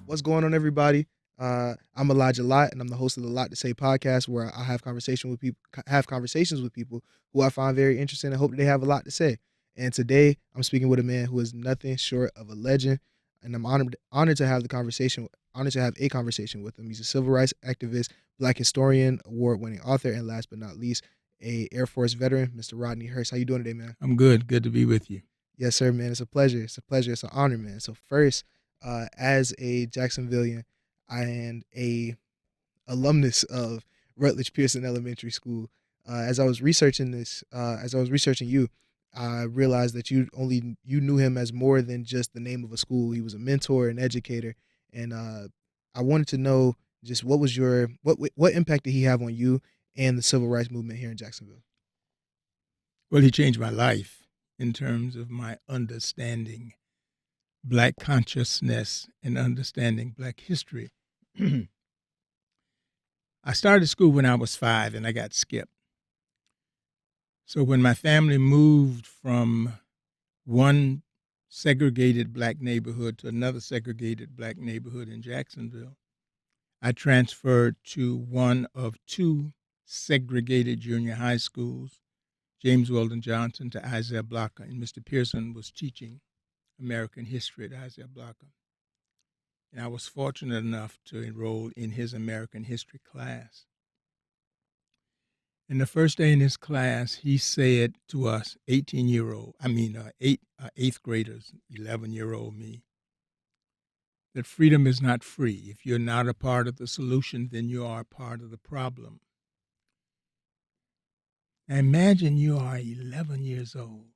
What's going on, everybody? I'm Elijah Lott, and I'm the host of the Lot to Say podcast, where I have conversations with people who I find very interesting and hope that they have a lot to say. And today, I'm speaking with a man who is nothing short of a legend, and I'm honored to have a conversation with him. He's a civil rights activist, Black historian, award-winning author, and last but not least, a Air Force veteran, Mr. Rodney Hurst. How you doing today, man? I'm good. Good to be with you. Yes, sir, man. It's a pleasure. It's a pleasure. It's an honor, man. So first, as a Jacksonvillian and a alumnus of Rutledge Pearson Elementary School, as I was researching you, I realized that you knew him as more than just the name of a school. He was a mentor, an educator, and I wanted to know just what impact did he have on you and the civil rights movement here in Jacksonville? Well, he changed my life in terms of my understanding Black consciousness and understanding Black history. I started school when I was 5 and I got skipped. So when my family moved from one segregated Black neighborhood to another segregated Black neighborhood in Jacksonville, I transferred to one of 2 segregated junior high schools, James Weldon Johnson to Isaiah Blocker, and Mr. Pearson was teaching American history at Isaiah Blocker. And I was fortunate enough to enroll in his American history class. And the first day in his class, he said to us, 8th graders, 11-year-old me, that freedom is not free. If you're not a part of the solution, then you are a part of the problem. Now imagine you are 11 years old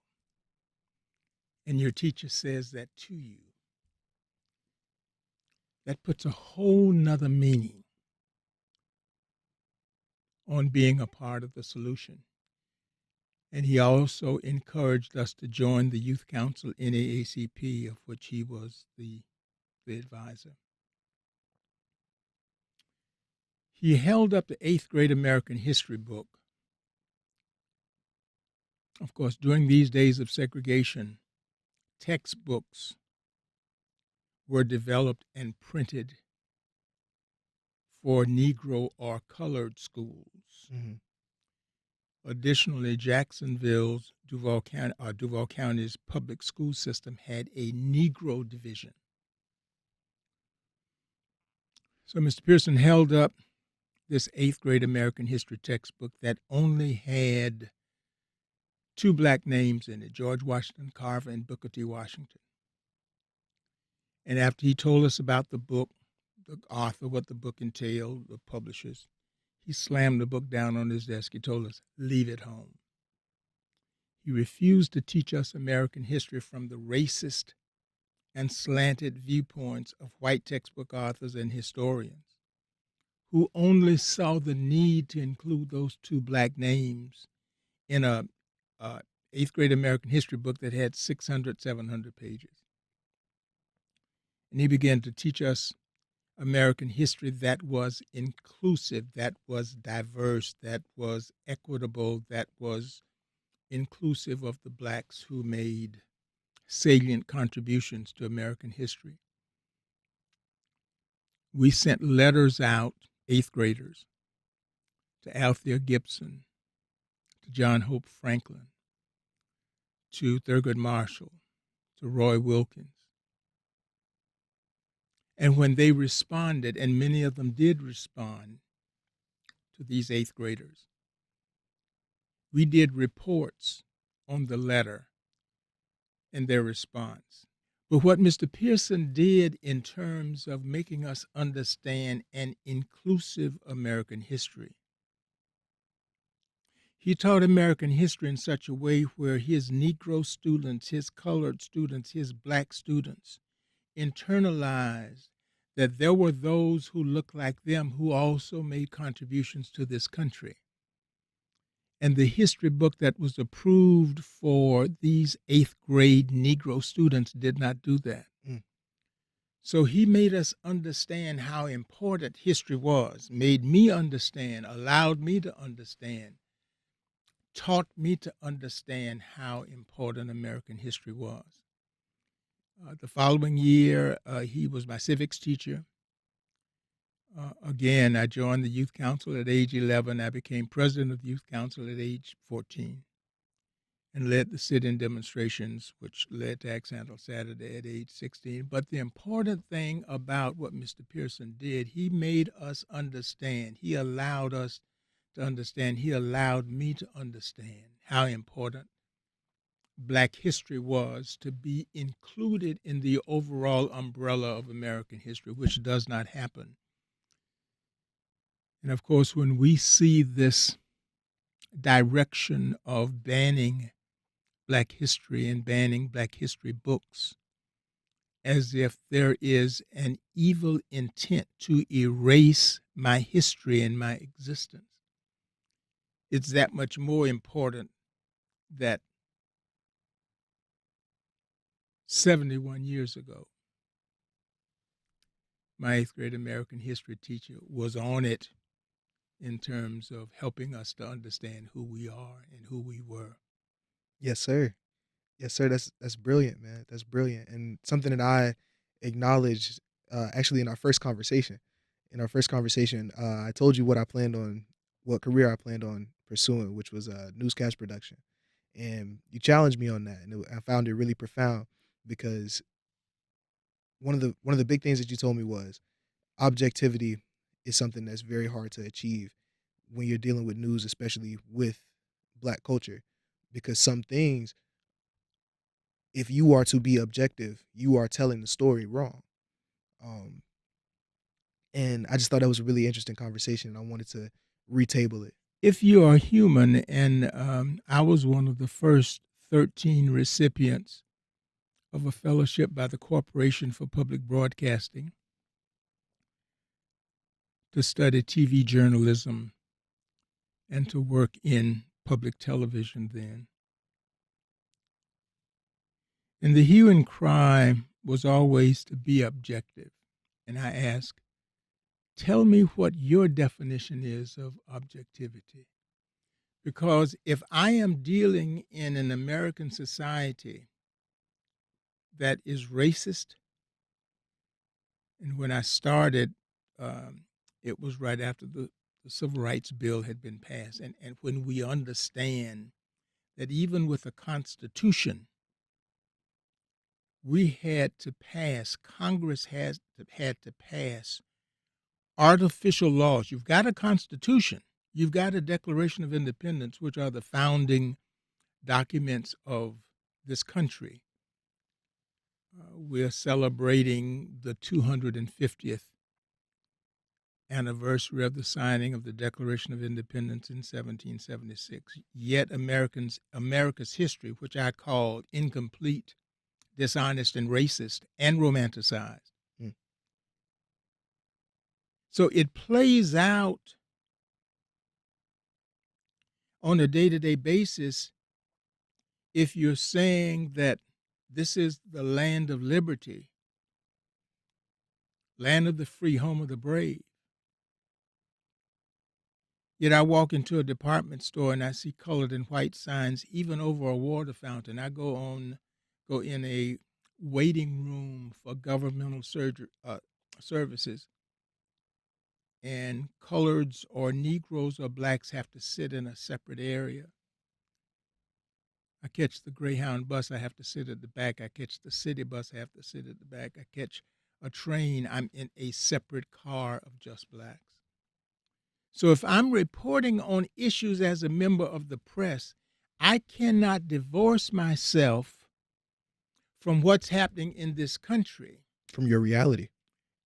and your teacher says that to you. That puts a whole nother meaning on being a part of the solution. And he also encouraged us to join the Youth Council NAACP, of which he was the advisor. He held up the 8th grade American history book. Of course, during these days of segregation, textbooks were developed and printed for Negro or colored schools. Mm-hmm. Additionally, Jacksonville's Duval County's public school system had a Negro division. So Mr. Pearson held up this 8th grade American history textbook that only had 2 Black names in it, George Washington Carver and Booker T. Washington. And after he told us about the book, the author, what the book entailed, the publishers, he slammed the book down on his desk. He told us, leave it home. He refused to teach us American history from the racist and slanted viewpoints of white textbook authors and historians who only saw the need to include those 2 Black names in a 8th grade American history book that had 600, 700 pages. And he began to teach us American history that was inclusive, that was diverse, that was equitable, that was inclusive of the Blacks who made salient contributions to American history. We sent letters out, 8th graders, to Althea Gibson, to John Hope Franklin, to Thurgood Marshall, to Roy Wilkins. And when they responded, and many of them did respond to these 8th graders, we did reports on the letter and their response. But what Mr. Pearson did in terms of making us understand an inclusive American history, he taught American history in such a way where his Negro students, his colored students, his Black students internalized that there were those who looked like them who also made contributions to this country. And the history book that was approved for these 8th grade Negro students did not do that. Mm. So he made us understand how important history was, made me understand, allowed me to understand, taught me to understand how important American history was. The following year, he was my civics teacher. Again, I joined the youth council at age 11. I became president of the youth council at age 14 and led the sit-in demonstrations, which led to Axe Handle Saturday at age 16. But the important thing about what Mr. Pearson did, he made us understand. He allowed us to understand. He allowed me to understand how important Black history was to be included in the overall umbrella of American history, which does not happen. And of course, when we see this direction of banning Black history and banning Black history books, as if there is an evil intent to erase my history and my existence, it's that much more important that 71 years ago, my eighth grade American history teacher was on it in terms of helping us to understand who we are and who we were. Yes, sir. Yes, sir. That's brilliant, man. That's brilliant, and something that I acknowledged actually in our first conversation. In our first conversation, I told you what career I planned on pursuing, which was newscast production, and you challenged me on that, and I found it really profound because one of the big things that you told me was objectivity is something that's very hard to achieve when you're dealing with news, especially with Black culture, because some things, if you are to be objective, you are telling the story wrong. Um, and I just thought that was a really interesting conversation, and I wanted to retable it. If you are human, and I was one of the first 13 recipients of a fellowship by the Corporation for Public Broadcasting to study TV journalism and to work in public television then. And the hue and cry was always to be objective. And I ask, tell me what your definition is of objectivity. Because if I am dealing in an American society that is racist, and when I started, it was right after the Civil Rights Bill had been passed. And when we understand that even with a Constitution, Congress had to pass artificial laws. You've got a Constitution, you've got a Declaration of Independence, which are the founding documents of this country. We're celebrating the 250th anniversary of the signing of the Declaration of Independence in 1776. Yet America's history, which I called incomplete, dishonest, and racist, and romanticized. Mm. So it plays out on a day-to-day basis if you're saying that this is the land of liberty, land of the free, home of the brave. Yet I walk into a department store and I see colored and white signs, even over a water fountain. I go in a waiting room for governmental services, and coloreds or Negroes or Blacks have to sit in a separate area. I catch the Greyhound bus, I have to sit at the back. I catch the city bus, I have to sit at the back. I catch a train, I'm in a separate car of just Blacks. So if I'm reporting on issues as a member of the press, I cannot divorce myself from what's happening in this country. From your reality.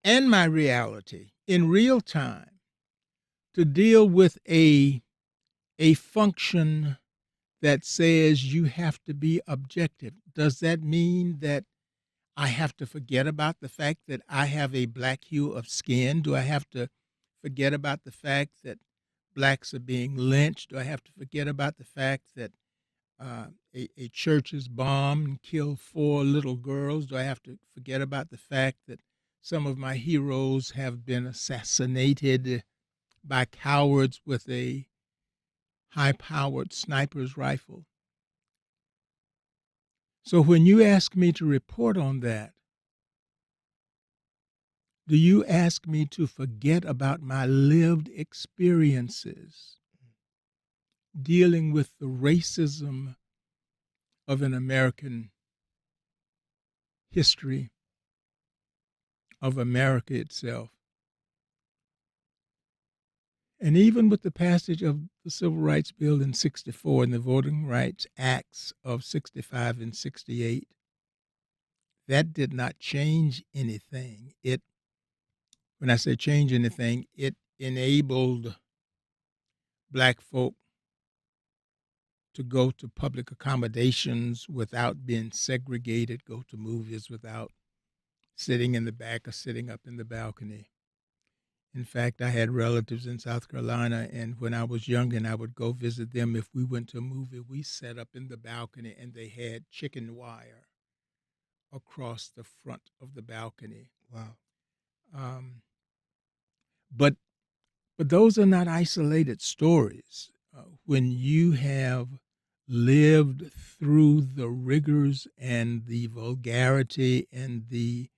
And my reality in real time to deal with a function that says you have to be objective. Does that mean that I have to forget about the fact that I have a Black hue of skin? Do I have to forget about the fact that Blacks are being lynched? Do I have to forget about the fact that a church is bombed and killed 4 little girls? Do I have to forget about the fact that some of my heroes have been assassinated by cowards with a high-powered sniper's rifle? So when you ask me to report on that, do you ask me to forget about my lived experiences dealing with the racism of an American history, of America itself? And even with the passage of the Civil Rights Bill in 64 and the Voting Rights Acts of 65 and 68, that did not change anything. When I say change anything, it enabled black folk to go to public accommodations without being segregated, go to movies without sitting in the back or sitting up in the balcony. In fact, I had relatives in South Carolina, and when I was young and I would go visit them, if we went to a movie, we sat up in the balcony and they had chicken wire across the front of the balcony. Wow. Um, but those are not isolated stories. When you have lived through the rigors and the vulgarity and the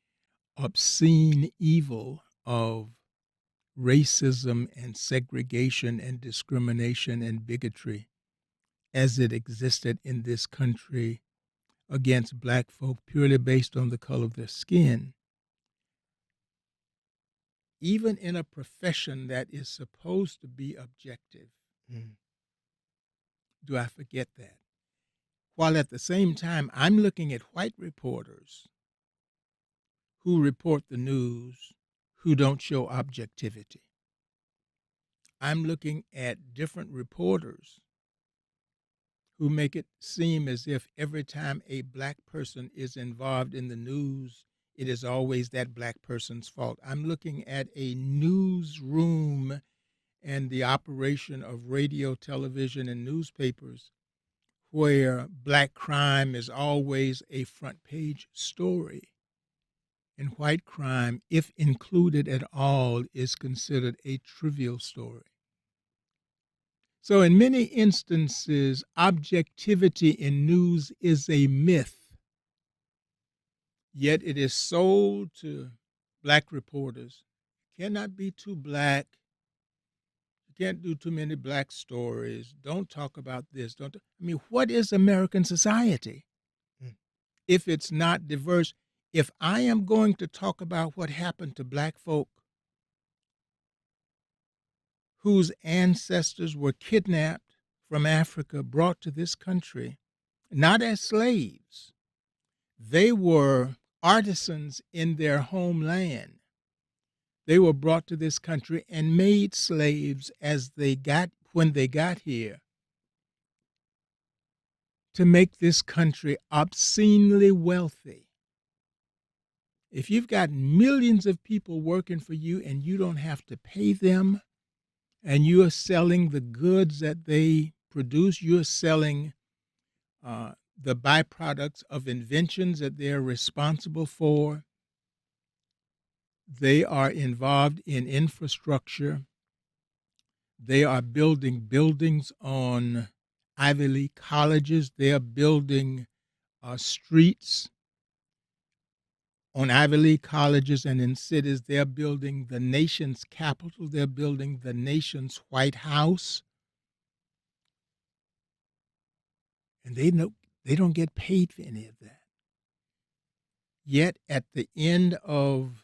obscene evil of racism and segregation and discrimination and bigotry as it existed in this country against black folk purely based on the color of their skin, even in a profession that is supposed to be objective, do I forget that? While at the same time, I'm looking at white reporters who report the news who don't show objectivity. I'm looking at different reporters who make it seem as if every time a black person is involved in the news, it is always that black person's fault. I'm looking at a newsroom and the operation of radio, television, and newspapers where black crime is always a front page story. And white crime, if included at all, is considered a trivial story. So in many instances, objectivity in news is a myth, yet it is sold to black reporters. You cannot be too black. You can't do too many black stories. Don't talk about this. I mean, what is American society if it's not diverse? If I am going to talk about what happened to black folk whose ancestors were kidnapped from Africa, brought to this country, not as slaves, they were artisans in their homeland. They were brought to this country and made slaves when they got here to make this country obscenely wealthy. If you've got millions of people working for you and you don't have to pay them, and you are selling the goods that they produce, you're selling the byproducts of inventions that they're responsible for. They are involved in infrastructure. They are building buildings on Ivy League colleges. They are building streets on Ivy League colleges and in cities. They're building the nation's capital. They're building the nation's White House. And they don't get paid for any of that. Yet at the end of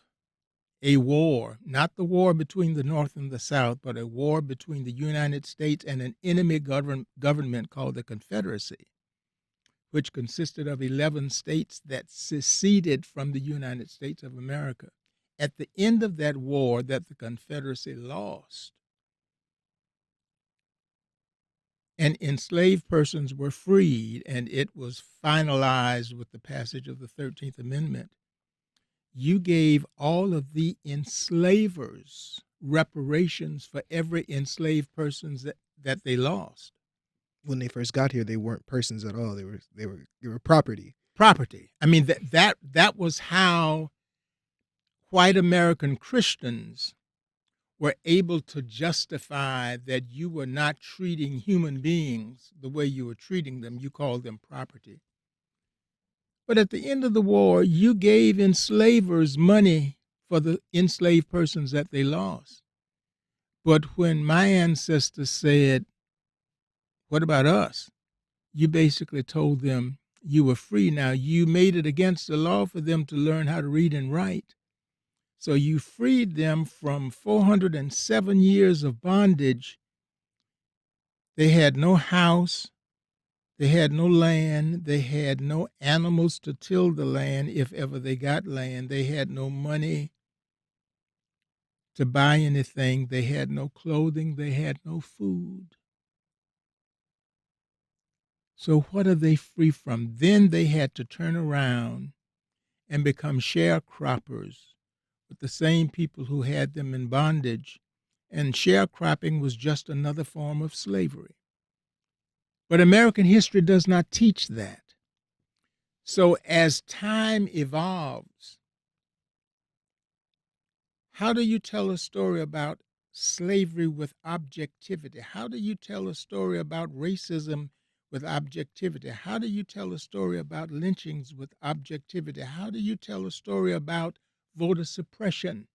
a war, not the war between the North and the South, but a war between the United States and an enemy government called the Confederacy, which consisted of 11 states that seceded from the United States of America. At the end of that war that the Confederacy lost, and enslaved persons were freed, and it was finalized with the passage of the 13th Amendment, you gave all of the enslavers reparations for every enslaved persons that they lost. When they first got here, they weren't persons at all. They were property. Property. I mean, that was how white American Christians were able to justify that you were not treating human beings the way you were treating them. You called them property. But at the end of the war, you gave enslavers money for the enslaved persons that they lost. But when my ancestors said, "What about us?" you basically told them you were free. Now, you made it against the law for them to learn how to read and write. So you freed them from 407 years of bondage. They had no house, they had no land, they had no animals to till the land if ever they got land, they had no money to buy anything, they had no clothing, they had no food. So what are they free from? Then they had to turn around and become sharecroppers with the same people who had them in bondage, and sharecropping was just another form of slavery. But American history does not teach that. So as time evolves, how do you tell a story about slavery with objectivity? How do you tell a story about racism with objectivity? How do you tell a story about lynchings with objectivity? How do you tell a story about voter suppression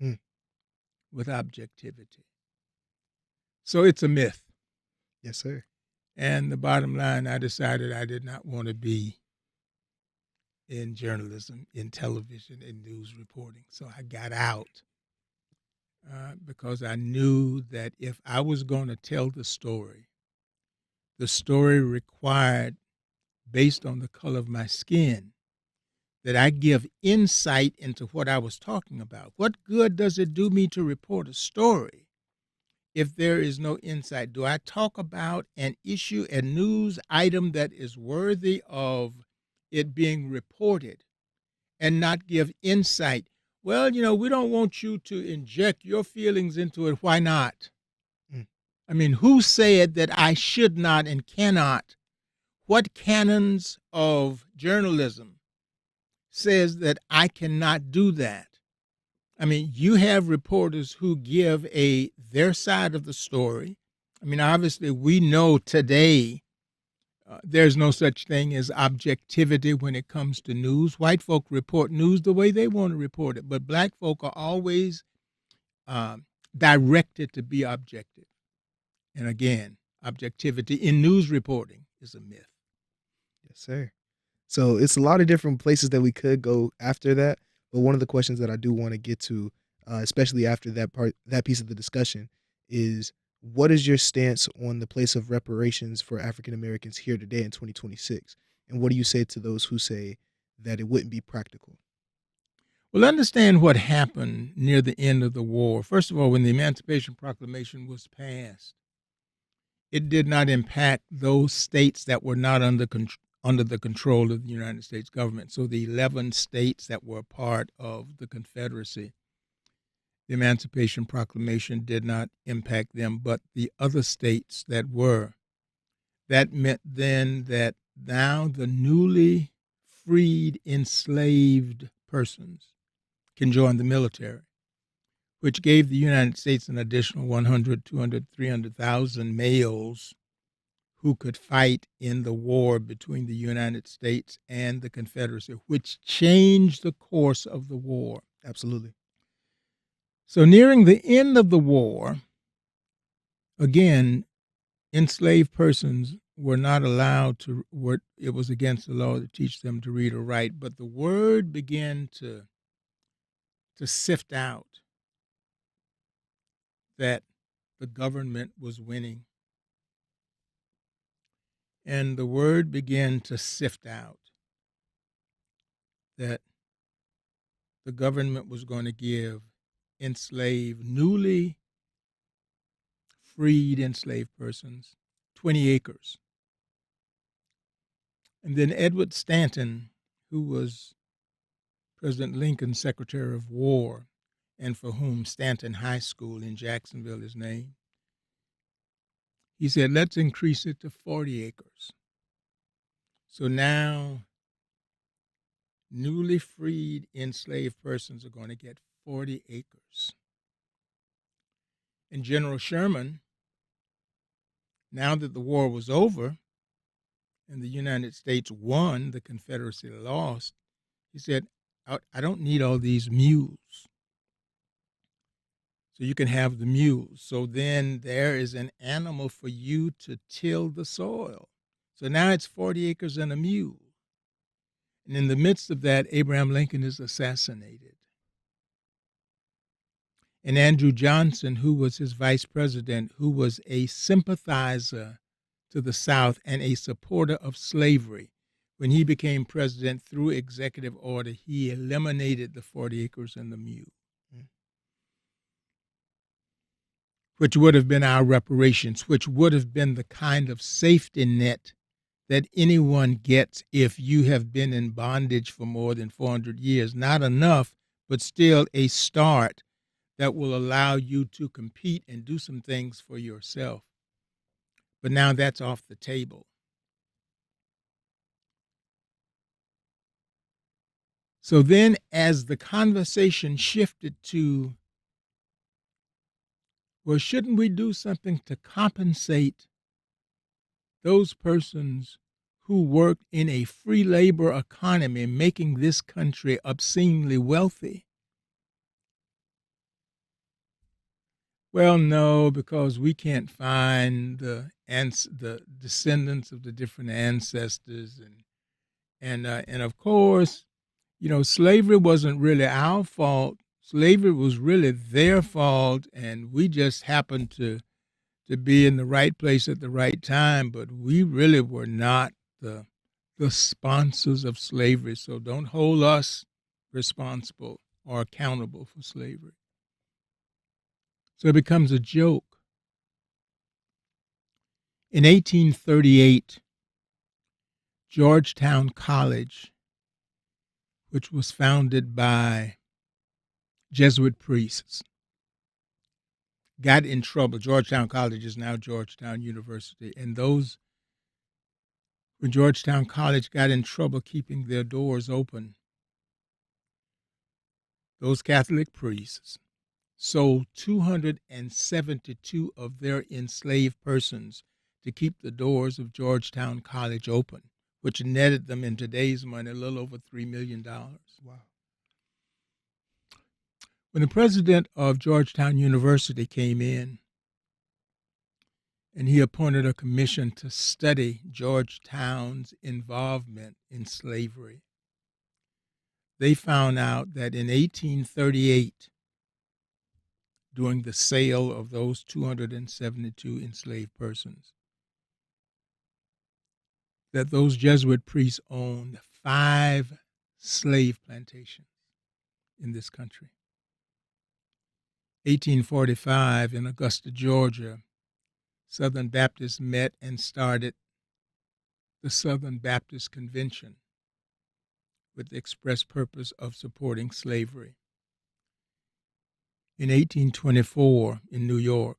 Mm. with objectivity? So it's a myth. Yes, sir. And the bottom line, I decided I did not want to be in journalism, in television, in news reporting. So I got out because I knew that if I was going to tell the story required, based on the color of my skin, that I give insight into what I was talking about. What good does it do me to report a story if there is no insight? Do I talk about an issue, a news item that is worthy of it being reported and not give insight? Well, we don't want you to inject your feelings into it. Why not? Mm. I mean, who said that I should not and cannot? What canons of journalism says that I cannot do that? I mean, you have reporters who give their side of the story. I mean, obviously, we know today there's no such thing as objectivity when it comes to news. White folk report news the way they want to report it, but black folk are always directed to be objective. And again, objectivity in news reporting is a myth. Yes, sir. So it's a lot of different places that we could go after that. But one of the questions that I do want to get to, especially after that piece of the discussion, is what is your stance on the place of reparations for African Americans here today in 2026? And what do you say to those who say that it wouldn't be practical? Well, understand what happened near the end of the war. First of all, when the Emancipation Proclamation was passed, it did not impact those states that were not under the control of the United States government. So the 11 states that were a part of the Confederacy, the Emancipation Proclamation did not impact them, but the other states that were. That meant then that now the newly freed enslaved persons can join the military, which gave the United States an additional 100, 200, 300,000 males who could fight in the war between the United States and the Confederacy, which changed the course of the war. Absolutely. So nearing the end of the war, again, enslaved persons were not allowed to, it was against the law to teach them to read or write, but the word began to sift out that the government was winning. And the word began to sift out that the government was going to give newly freed enslaved persons 20 acres. And then Edward Stanton, who was President Lincoln's Secretary of War, and for whom Stanton High School in Jacksonville is named, he said, let's increase it to 40 acres. So now newly freed enslaved persons are going to get 40 acres. And General Sherman, now that the war was over and the United States won, the Confederacy lost, he said, I don't need all these mules. So you can have the mules. So then there is an animal for you to till the soil. So now it's 40 acres and a mule. And in the midst of that, Abraham Lincoln is assassinated. And Andrew Johnson, who was his vice president, who was a sympathizer to the South and a supporter of slavery, when he became president through executive order, he eliminated the 40 acres and the mule, which would have been our reparations, which would have been the kind of safety net that anyone gets if you have been in bondage for more than 400 years. Not enough, but still a start that will allow you to compete and do some things for yourself. But now that's off the table. So then as the conversation shifted to, well, shouldn't we do something to compensate those persons who worked in a free labor economy, making this country obscenely wealthy? Well, no, because we can't find the descendants of the different ancestors, and of course, slavery wasn't really our fault. Slavery was really their fault, and we just happened to be in the right place at the right time, but we really were not the sponsors of slavery, so don't hold us responsible or accountable for slavery. So it becomes a joke. In 1838, Georgetown College, which was founded by Jesuit priests, got in trouble. Georgetown College is now Georgetown University, and when Georgetown College got in trouble keeping their doors open, those Catholic priests sold 272 of their enslaved persons to keep the doors of Georgetown College open, which netted them in today's money a little over $3 million. Wow. When the president of Georgetown University came in and he appointed a commission to study Georgetown's involvement in slavery, they found out that in 1838, during the sale of those 272 enslaved persons, that those Jesuit priests owned 5 slave plantations in this country. 1845, in Augusta, Georgia, Southern Baptists met and started the Southern Baptist Convention with the express purpose of supporting slavery. In 1824, in New York,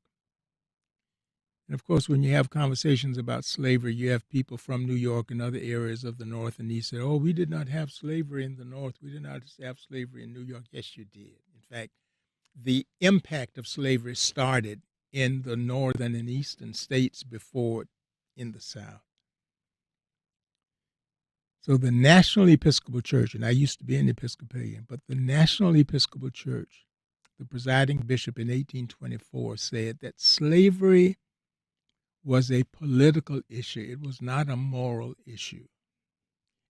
and of course, when you have conversations about slavery, you have people from New York and other areas of the North and East say, oh, we did not have slavery in the North. We did not have slavery in New York. Yes, you did. In fact, the impact of slavery started in the northern and eastern states before it in the South. So the National Episcopal Church, and I used to be an Episcopalian, but the National Episcopal Church, the presiding bishop in 1824 said that slavery was a political issue. It was not a moral issue.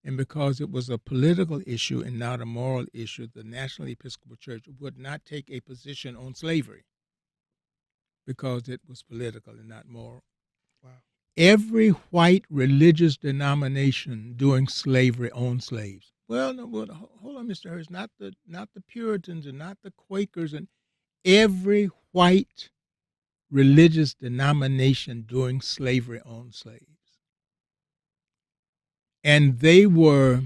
And because it was a political issue and not a moral issue, the National Episcopal Church would not take a position on slavery because it was political and not moral. Wow. Every white religious denomination during slavery owned slaves. Well, no, hold on, Mr. Hurst, not the Puritans and not the Quakers, and every white religious denomination during slavery owned slaves. And they were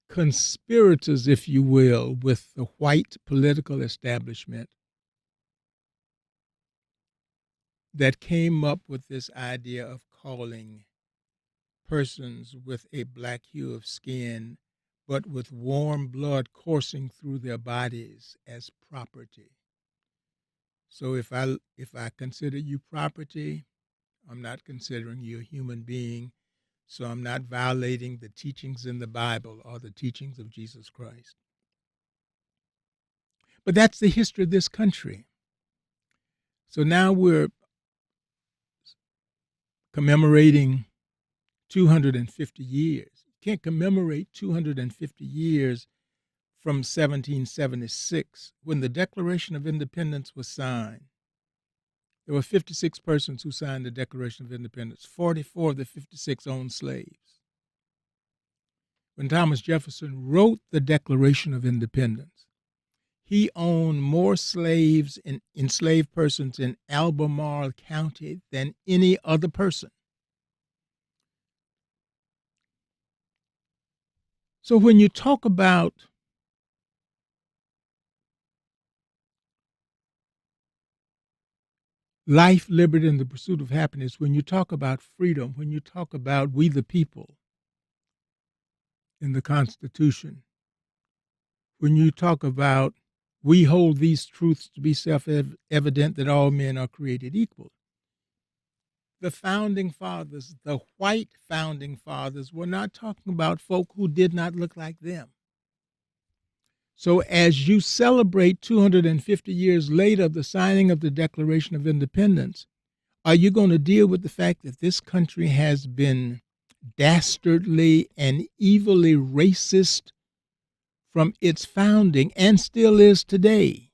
conspirators, if you will, with the white political establishment that came up with this idea of calling persons with a black hue of skin, but with warm blood coursing through their bodies, as property. So if I consider you property, I'm not considering you a human being, so I'm not violating the teachings in the Bible or the teachings of Jesus Christ. But that's the history of this country. So now we're commemorating 250 years. You can't commemorate 250 years from 1776, when the Declaration of Independence was signed. There were 56 persons who signed the Declaration of Independence. 44 of the 56 owned slaves. When Thomas Jefferson wrote the Declaration of Independence, he owned more slaves and enslaved persons in Albemarle County than any other person. So when you talk about life, liberty, and the pursuit of happiness, when you talk about freedom, when you talk about we the people in the Constitution, when you talk about we hold these truths to be self-evident that all men are created equal. The founding fathers, the white founding fathers, were not talking about folk who did not look like them. So as you celebrate 250 years later of the signing of the Declaration of Independence, are you going to deal with the fact that this country has been dastardly and evilly racist from its founding and still is today?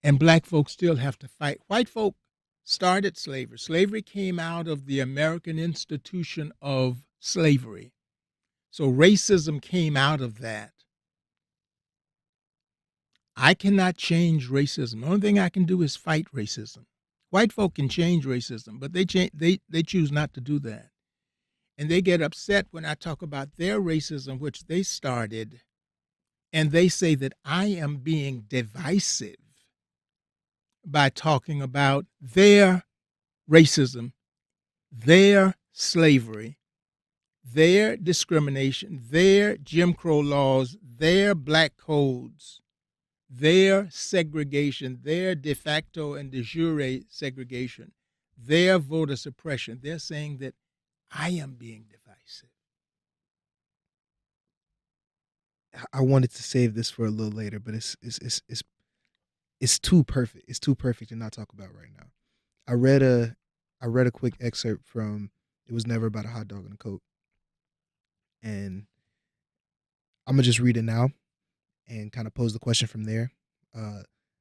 And black folks still have to fight. White folk started slavery. Slavery came out of the American institution of slavery. So racism came out of that. I cannot change racism. The only thing I can do is fight racism. White folk can change racism, but they choose not to do that. And they get upset when I talk about their racism, which they started, and they say that I am being divisive by talking about their racism, their slavery, their discrimination, their Jim Crow laws, their black codes, their segregation, their de facto and de jure segregation, their voter suppression. They're saying that I am being divisive. I wanted to save this for a little later, but it's too perfect. It's too perfect to not talk about right now. I read a quick excerpt from "It Was Never About a Hot Dog and a Coke," and I'm gonna just read it now and kind of pose the question from there.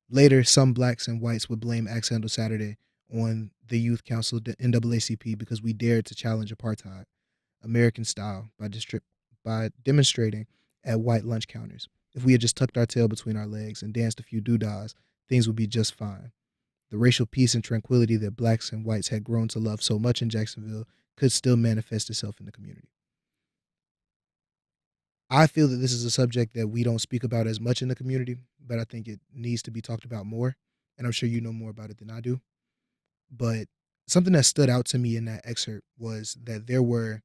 Later, some blacks and whites would blame Axe Handle Saturday on the Youth Council NAACP because we dared to challenge apartheid, American style, by demonstrating at white lunch counters. If we had just tucked our tail between our legs and danced a few doodads, things would be just fine. The racial peace and tranquility that blacks and whites had grown to love so much in Jacksonville could still manifest itself in the community. I feel that this is a subject that we don't speak about as much in the community, but I think it needs to be talked about more. And I'm sure you know more about it than I do. But something that stood out to me in that excerpt was that there were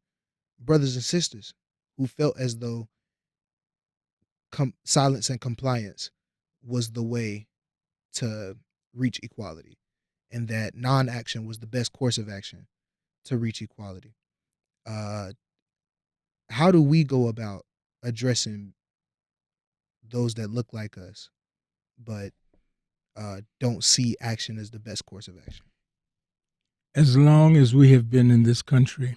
brothers and sisters who felt as though silence and compliance was the way to reach equality, and that non-action was the best course of action to reach equality. Uh, how do we go about addressing those that look like us, but don't see action as the best course of action? As long as we have been in this country,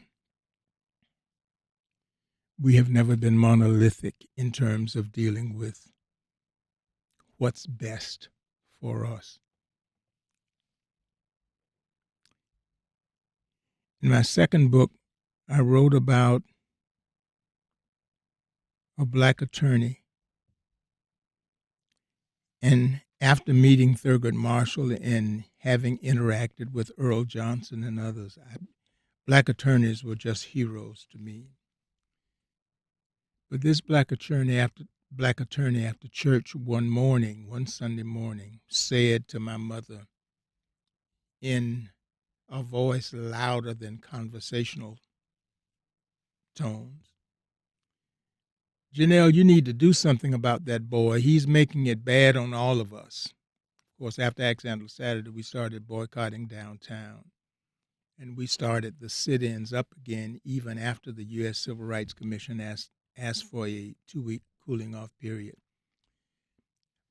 we have never been monolithic in terms of dealing with what's best for us. In my second book, I wrote about a black attorney. And after meeting Thurgood Marshall and having interacted with Earl Johnson and others, black attorneys were just heroes to me. But this black attorney after church one Sunday morning, said to my mother in a voice louder than conversational tones, "Janelle, you need to do something about that boy. He's making it bad on all of us." Of course, after Axe Handle Saturday, we started boycotting downtown. And we started the sit-ins up again even after the U.S. Civil Rights Commission asked for a 2-week cooling-off period.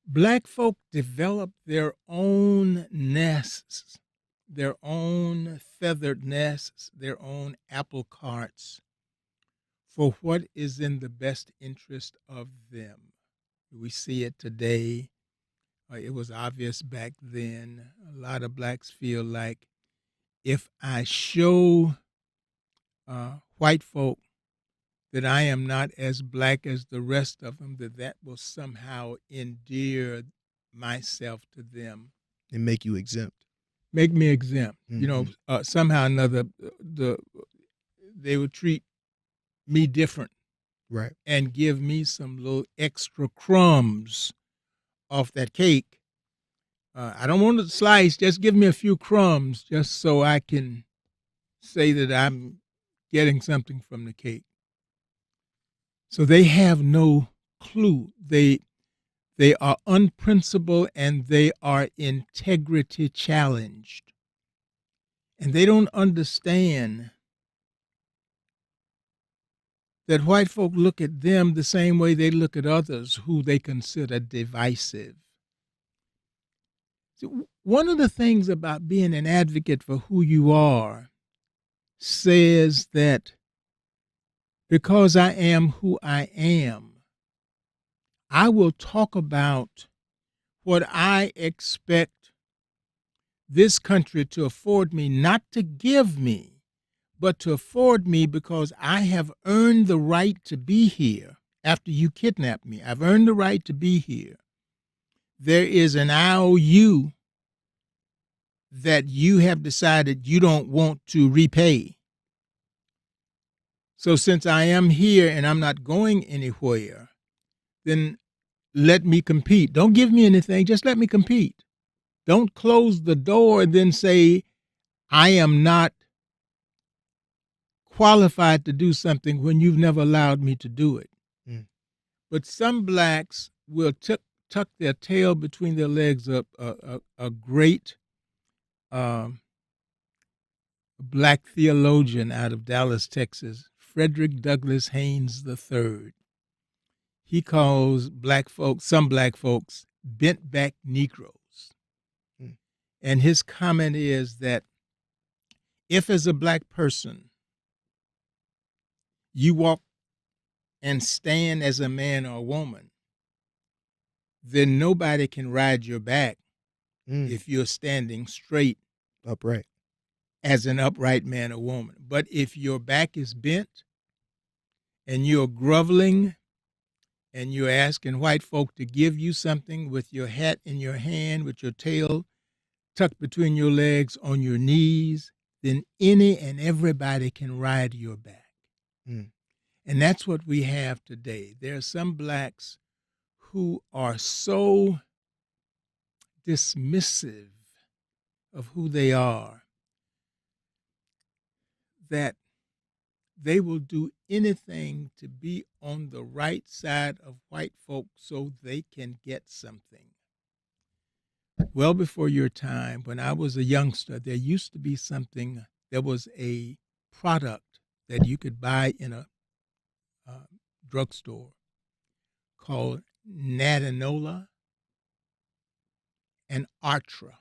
Black folk developed their own nests, their own feathered nests, their own apple carts for what is in the best interest of them. We see it today. It was obvious back then. A lot of blacks feel like if I show white folk that I am not as black as the rest of them, that will somehow endear myself to them. And make you exempt. Make me exempt. Mm-hmm. Somehow or another, they would treat me different. Right. And give me some little extra crumbs off that cake. I don't want a slice, just give me a few crumbs just so I can say that I'm getting something from the cake. So they have no clue. They are unprincipled and they are integrity challenged. And they don't understand that white folk look at them the same way they look at others who they consider divisive. So one of the things about being an advocate for who you are says that because I am who I am, I will talk about what I expect this country to afford me, not to give me, but to afford me because I have earned the right to be here after you kidnapped me. I've earned the right to be here. There is an IOU that you have decided you don't want to repay. So since I am here and I'm not going anywhere, then let me compete. Don't give me anything, just let me compete. Don't close the door and then say, I am not qualified to do something when you've never allowed me to do it. Mm. But some blacks will tuck their tail between their legs. A great black theologian out of Dallas, Texas, Frederick Douglass Haynes III. He calls some black folks, bent back Negroes. Mm. And his comment is that if as a black person, you walk and stand as a man or a woman, then nobody can ride your back if you're standing straight. Upright. As an upright man or woman. But if your back is bent and you're groveling and you're asking white folk to give you something with your hat in your hand, with your tail tucked between your legs on your knees, then any and everybody can ride your back. Mm. And that's what we have today. There are some blacks who are so dismissive of who they are that they will do anything to be on the right side of white folk so they can get something. Well before your time, when I was a youngster, there used to be something, there was a product that you could buy in a drugstore called Natanola and Artra.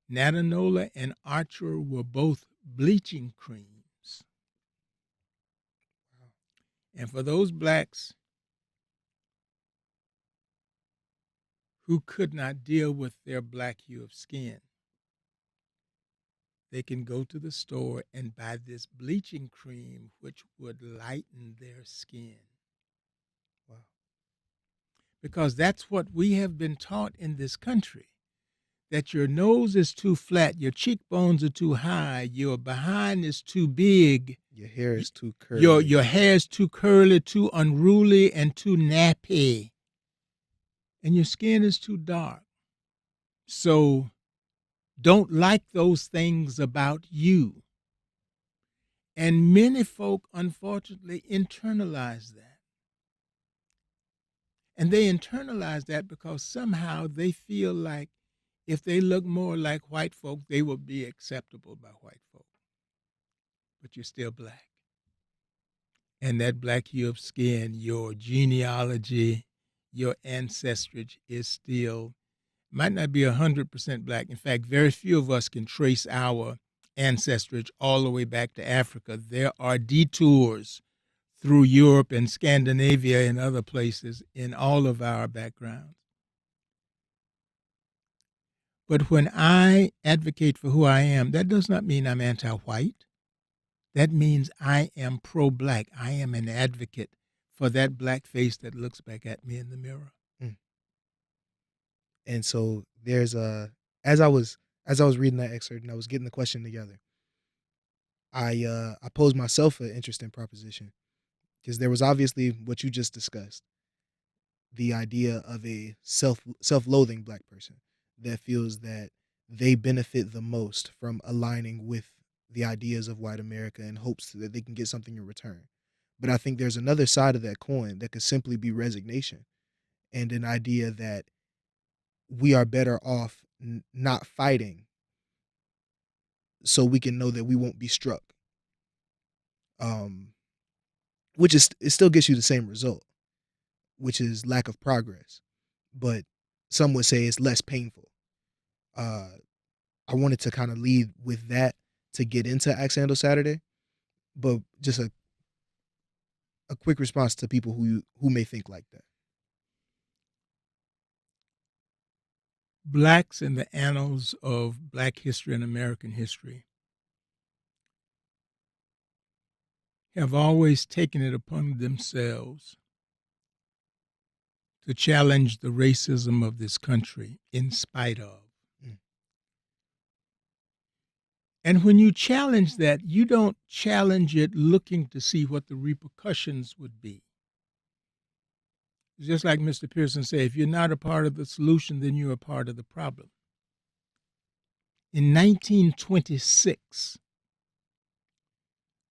Natanola and Artra were both bleaching creams. And for those blacks who could not deal with their black hue of skin, they can go to the store and buy this bleaching cream which would lighten their skin. Wow. Because that's what we have been taught in this country, that your nose is too flat, your cheekbones are too high, your behind is too big, your hair is too curly. Your hair is too curly, too unruly, and too nappy, and your skin is too dark. So don't like those things about you. And many folk, unfortunately, internalize that. And they internalize that because somehow they feel like if they look more like white folk, they will be acceptable by white folk. But you're still black. And that black hue of skin, your genealogy, your ancestry is still, might not be 100% black. In fact, very few of us can trace our ancestry all the way back to Africa. There are detours through Europe and Scandinavia and other places in all of our backgrounds. But when I advocate for who I am, that does not mean I'm anti-white. That means I am pro-black. I am an advocate for that black face that looks back at me in the mirror. Mm. And so there's as I was reading that excerpt and I was getting the question together, I posed myself an interesting proposition because there was obviously what you just discussed, the idea of a self-loathing black person that feels that they benefit the most from aligning with the ideas of white America in hopes that they can get something in return. But I think there's another side of that coin that could simply be resignation and an idea that we are better off not fighting so we can know that we won't be struck. Um, which is it still gets you the same result, which is lack of progress, but some would say it's less painful. Uh, I wanted to kind of lead with that to get into Axe Handle Saturday, but just a quick response to people who may think like that. Blacks in the annals of black history and American history have always taken it upon themselves to challenge the racism of this country in spite of. Mm. And when you challenge that, you don't challenge it looking to see what the repercussions would be. Just like Mr. Pearson said, if you're not a part of the solution, then you're a part of the problem. In 1926,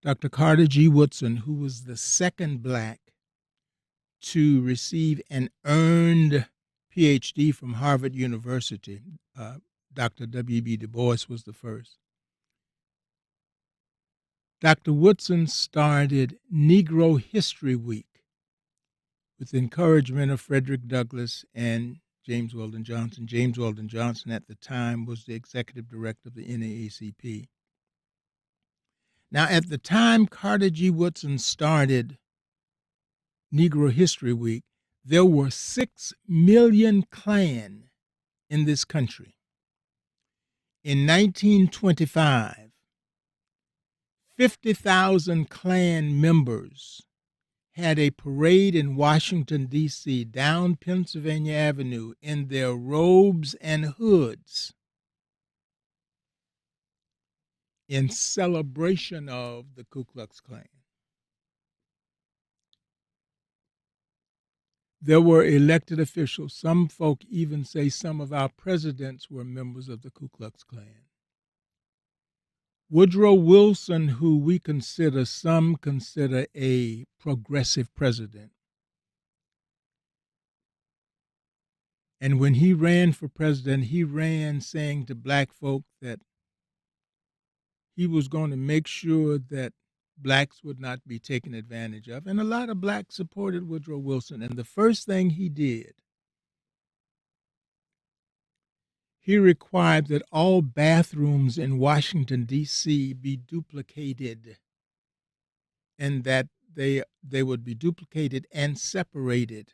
Dr. Carter G. Woodson, who was the second black to receive an earned PhD from Harvard University, Dr. W.B. Du Bois was the first. Dr. Woodson started Negro History Week with the encouragement of Frederick Douglass and James Weldon Johnson. James Weldon Johnson at the time was the executive director of the NAACP. Now, at the time Carter G. Woodson started Negro History Week, there were 6 million Klan in this country. In 1925, 50,000 Klan members had a parade in Washington, D.C., down Pennsylvania Avenue in their robes and hoods in celebration of the Ku Klux Klan. There were elected officials. Some folk even say some of our presidents were members of the Ku Klux Klan. Woodrow Wilson, who some consider a progressive president, and when he ran for president, he ran saying to black folk that he was going to make sure that blacks would not be taken advantage of. And a lot of blacks supported Woodrow Wilson. And the first thing he did, he required that all bathrooms in Washington, D.C. be duplicated, and that they would be duplicated and separated.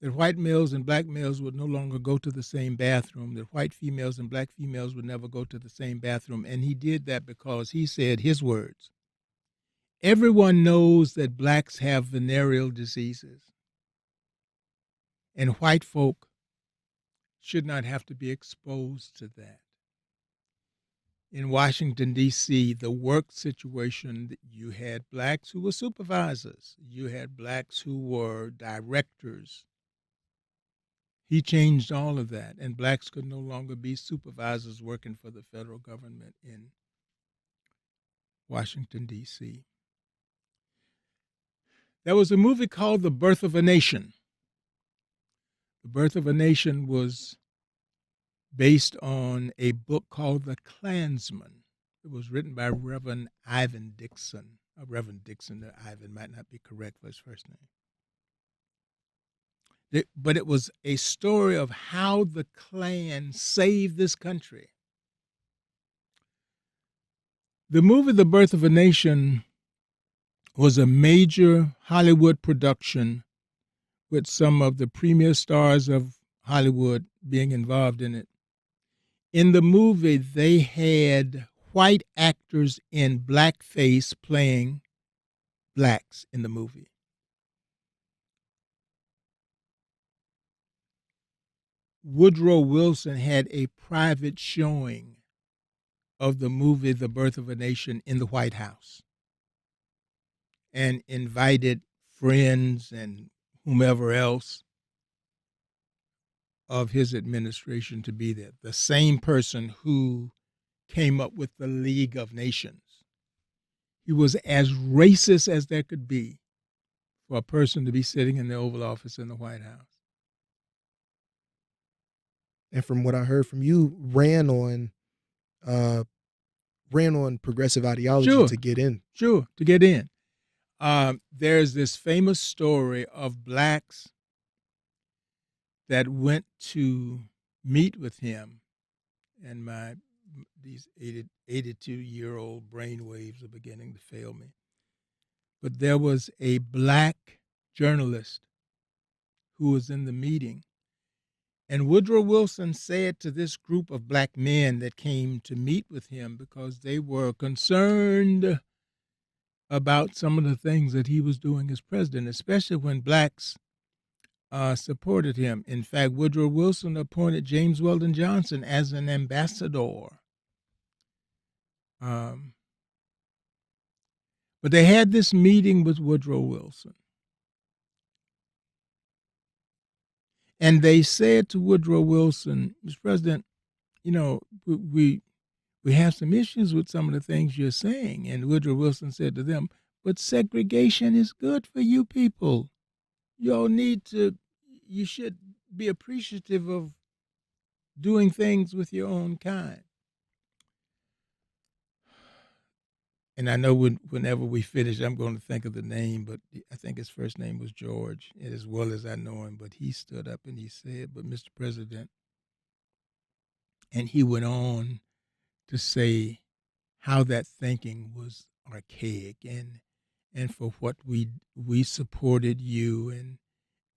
That white males and black males would no longer go to the same bathroom, that white females and black females would never go to the same bathroom. And he did that because he said, his words, everyone knows that blacks have venereal diseases, and white folk should not have to be exposed to that. In Washington, D.C., the work situation, you had blacks who were supervisors. You had blacks who were directors. He changed all of that, and blacks could no longer be supervisors working for the federal government in Washington, D.C. There was a movie called The Birth of a Nation. The Birth of a Nation was based on a book called The Klansman. It was written by Reverend Ivan Dixon. Reverend Dixon, Ivan might not be correct for his first name. But it was a story of how the Klan saved this country. The movie The Birth of a Nation was a major Hollywood production with some of the premier stars of Hollywood being involved in it. In the movie, they had white actors in blackface playing blacks in the movie. Woodrow Wilson had a private showing of the movie The Birth of a Nation in the White House and invited friends and whomever else of his administration to be there. The same person who came up with the League of Nations. He was as racist as there could be for a person to be sitting in the Oval Office in the White House. And from what I heard from you, ran on progressive ideology to get in. Sure, to get in. There's this famous story of blacks that went to meet with him, and these 82-year-old brain waves are beginning to fail me. But there was a black journalist who was in the meeting, and Woodrow Wilson said to this group of black men that came to meet with him because they were concerned about some of the things that he was doing as president, especially when blacks supported him. In fact, Woodrow Wilson appointed James Weldon Johnson as an ambassador. But they had this meeting with Woodrow Wilson. And they said to Woodrow Wilson, Mr. President, you know, we have some issues with some of the things you're saying. And Woodrow Wilson said to them, but segregation is good for you people. You should be appreciative of doing things with your own kind. And I know whenever we finish, I'm going to think of the name, but I think his first name was George, as well as I know him. But he stood up and he said, but Mr. President, and he went on to say how that thinking was archaic and for what we supported you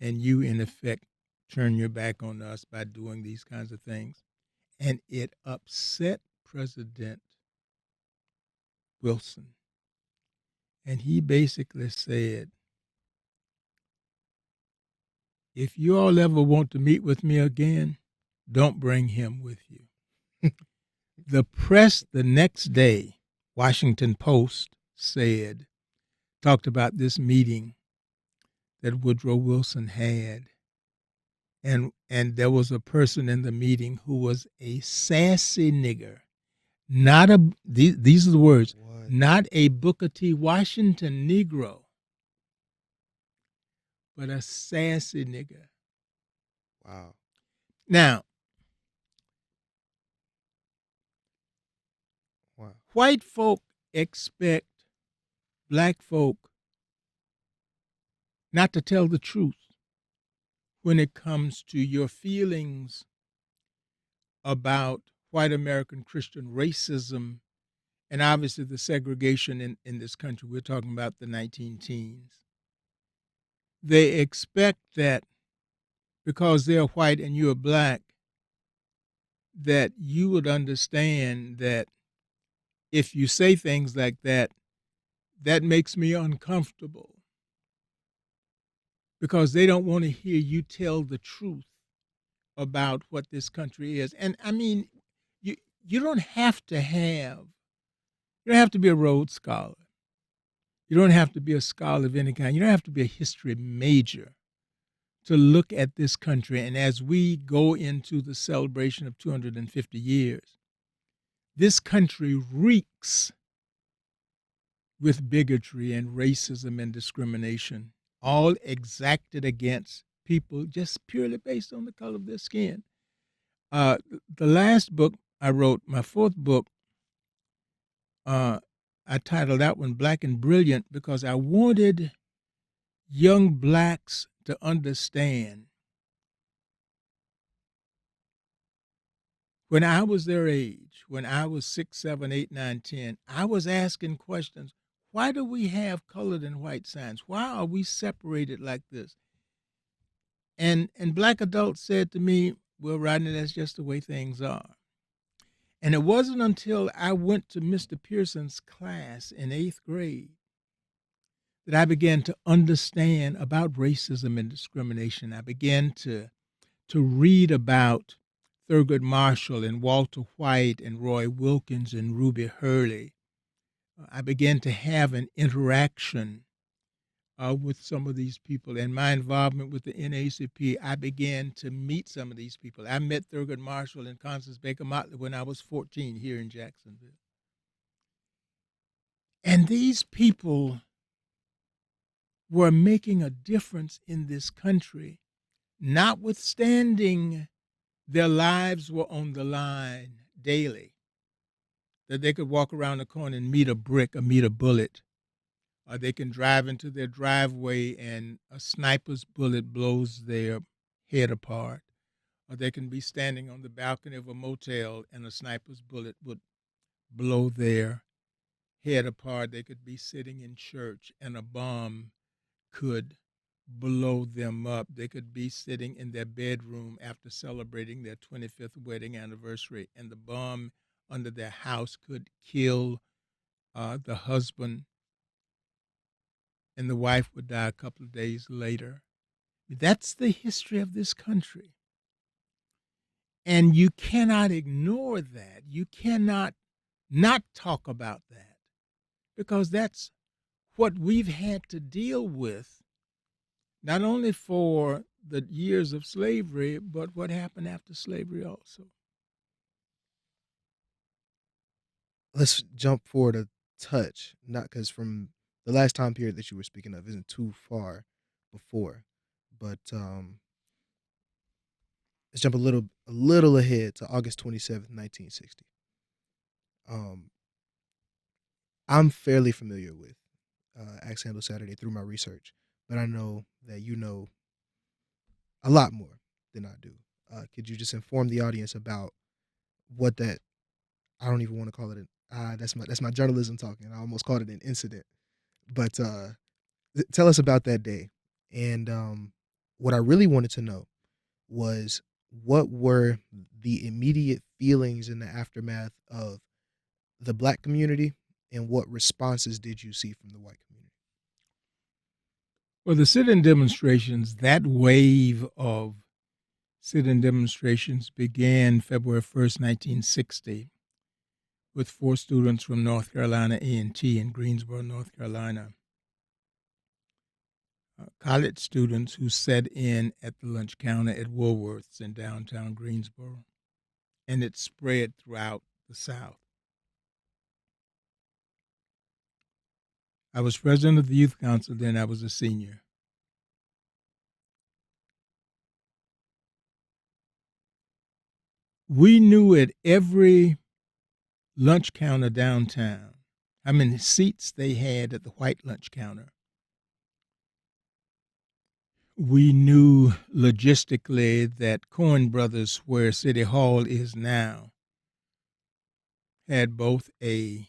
and you, in effect, turn your back on us by doing these kinds of things. And it upset President Wilson. And he basically said, if you all ever want to meet with me again, don't bring him with you. The press the next day, Washington Post talked about this meeting that Woodrow Wilson had. And there was a person in the meeting who was a sassy nigger. These are the words, What? Not a Booker T. Washington Negro, but a sassy nigger. Wow. Now, Wow. white folk expect black folk not to tell the truth when it comes to your feelings about white American Christian racism and obviously the segregation in this country. We're talking about the 19-teens. They expect that because they're white and you're black, that you would understand that if you say things like that, that makes me uncomfortable. Because they don't want to hear you tell the truth about what this country is. And I mean, you don't have to be a Rhodes Scholar. You don't have to be a scholar of any kind. You don't have to be a history major to look at this country. And as we go into the celebration of 250 years, this country reeks with bigotry and racism and discrimination. all exacted against people just purely based on the color of their skin. The last book I wrote, my fourth book, I titled that one Black and Brilliant because I wanted young blacks to understand when I was their age, when I was 6, 7, 8, 9, 10, I was asking questions. Why do we have colored and white signs? Why are we separated like this? And black adults said to me, well, Rodney, that's just the way things are. And it wasn't until I went to Mr. Pearson's class in 8th grade that I began to understand about racism and discrimination. I began to read about Thurgood Marshall and Walter White and Roy Wilkins and Ruby Hurley. I began to have an interaction with some of these people. And my involvement with the NAACP, I began to meet some of these people. I met Thurgood Marshall and Constance Baker Motley when I was 14 here in Jacksonville. And these people were making a difference in this country, notwithstanding their lives were on the line daily, that they could walk around the corner and meet a brick or meet a bullet, or they can drive into their driveway and a sniper's bullet blows their head apart, or they can be standing on the balcony of a motel and a sniper's bullet would blow their head apart. They could be sitting in church and a bomb could blow them up. They could be sitting in their bedroom after celebrating their 25th wedding anniversary, and the bomb under their house could kill the husband, and the wife would die a couple of days later. That's the history of this country. And you cannot ignore that. You cannot not talk about that because that's what we've had to deal with, not only for the years of slavery, but what happened after slavery also. Let's jump forward a touch, not because from the last time period that you were speaking of isn't too far before, but let's jump a little ahead to August 27th, 1960. Um, I'm fairly familiar with Axe Handle Saturday through my research, but I know that you know a lot more than I do. Could you just inform the audience about what that? I don't even want to call it an. That's my journalism talking. I almost called it an incident, but tell us about that day. And what I really wanted to know was what were the immediate feelings in the aftermath of the black community, and what responses did you see from the white community? Well, the sit-in demonstrations, that wave of sit-in demonstrations began February 1st, 1960, with 4 students from North Carolina A&T in Greensboro, North Carolina. College students who sat in at the lunch counter at Woolworth's in downtown Greensboro, and it spread throughout the South. I was president of the youth council then. I was a senior. We knew at every lunch counter downtown how many seats they had at the white lunch counter. We knew logistically that Cohen Brothers, where City Hall is now, had both a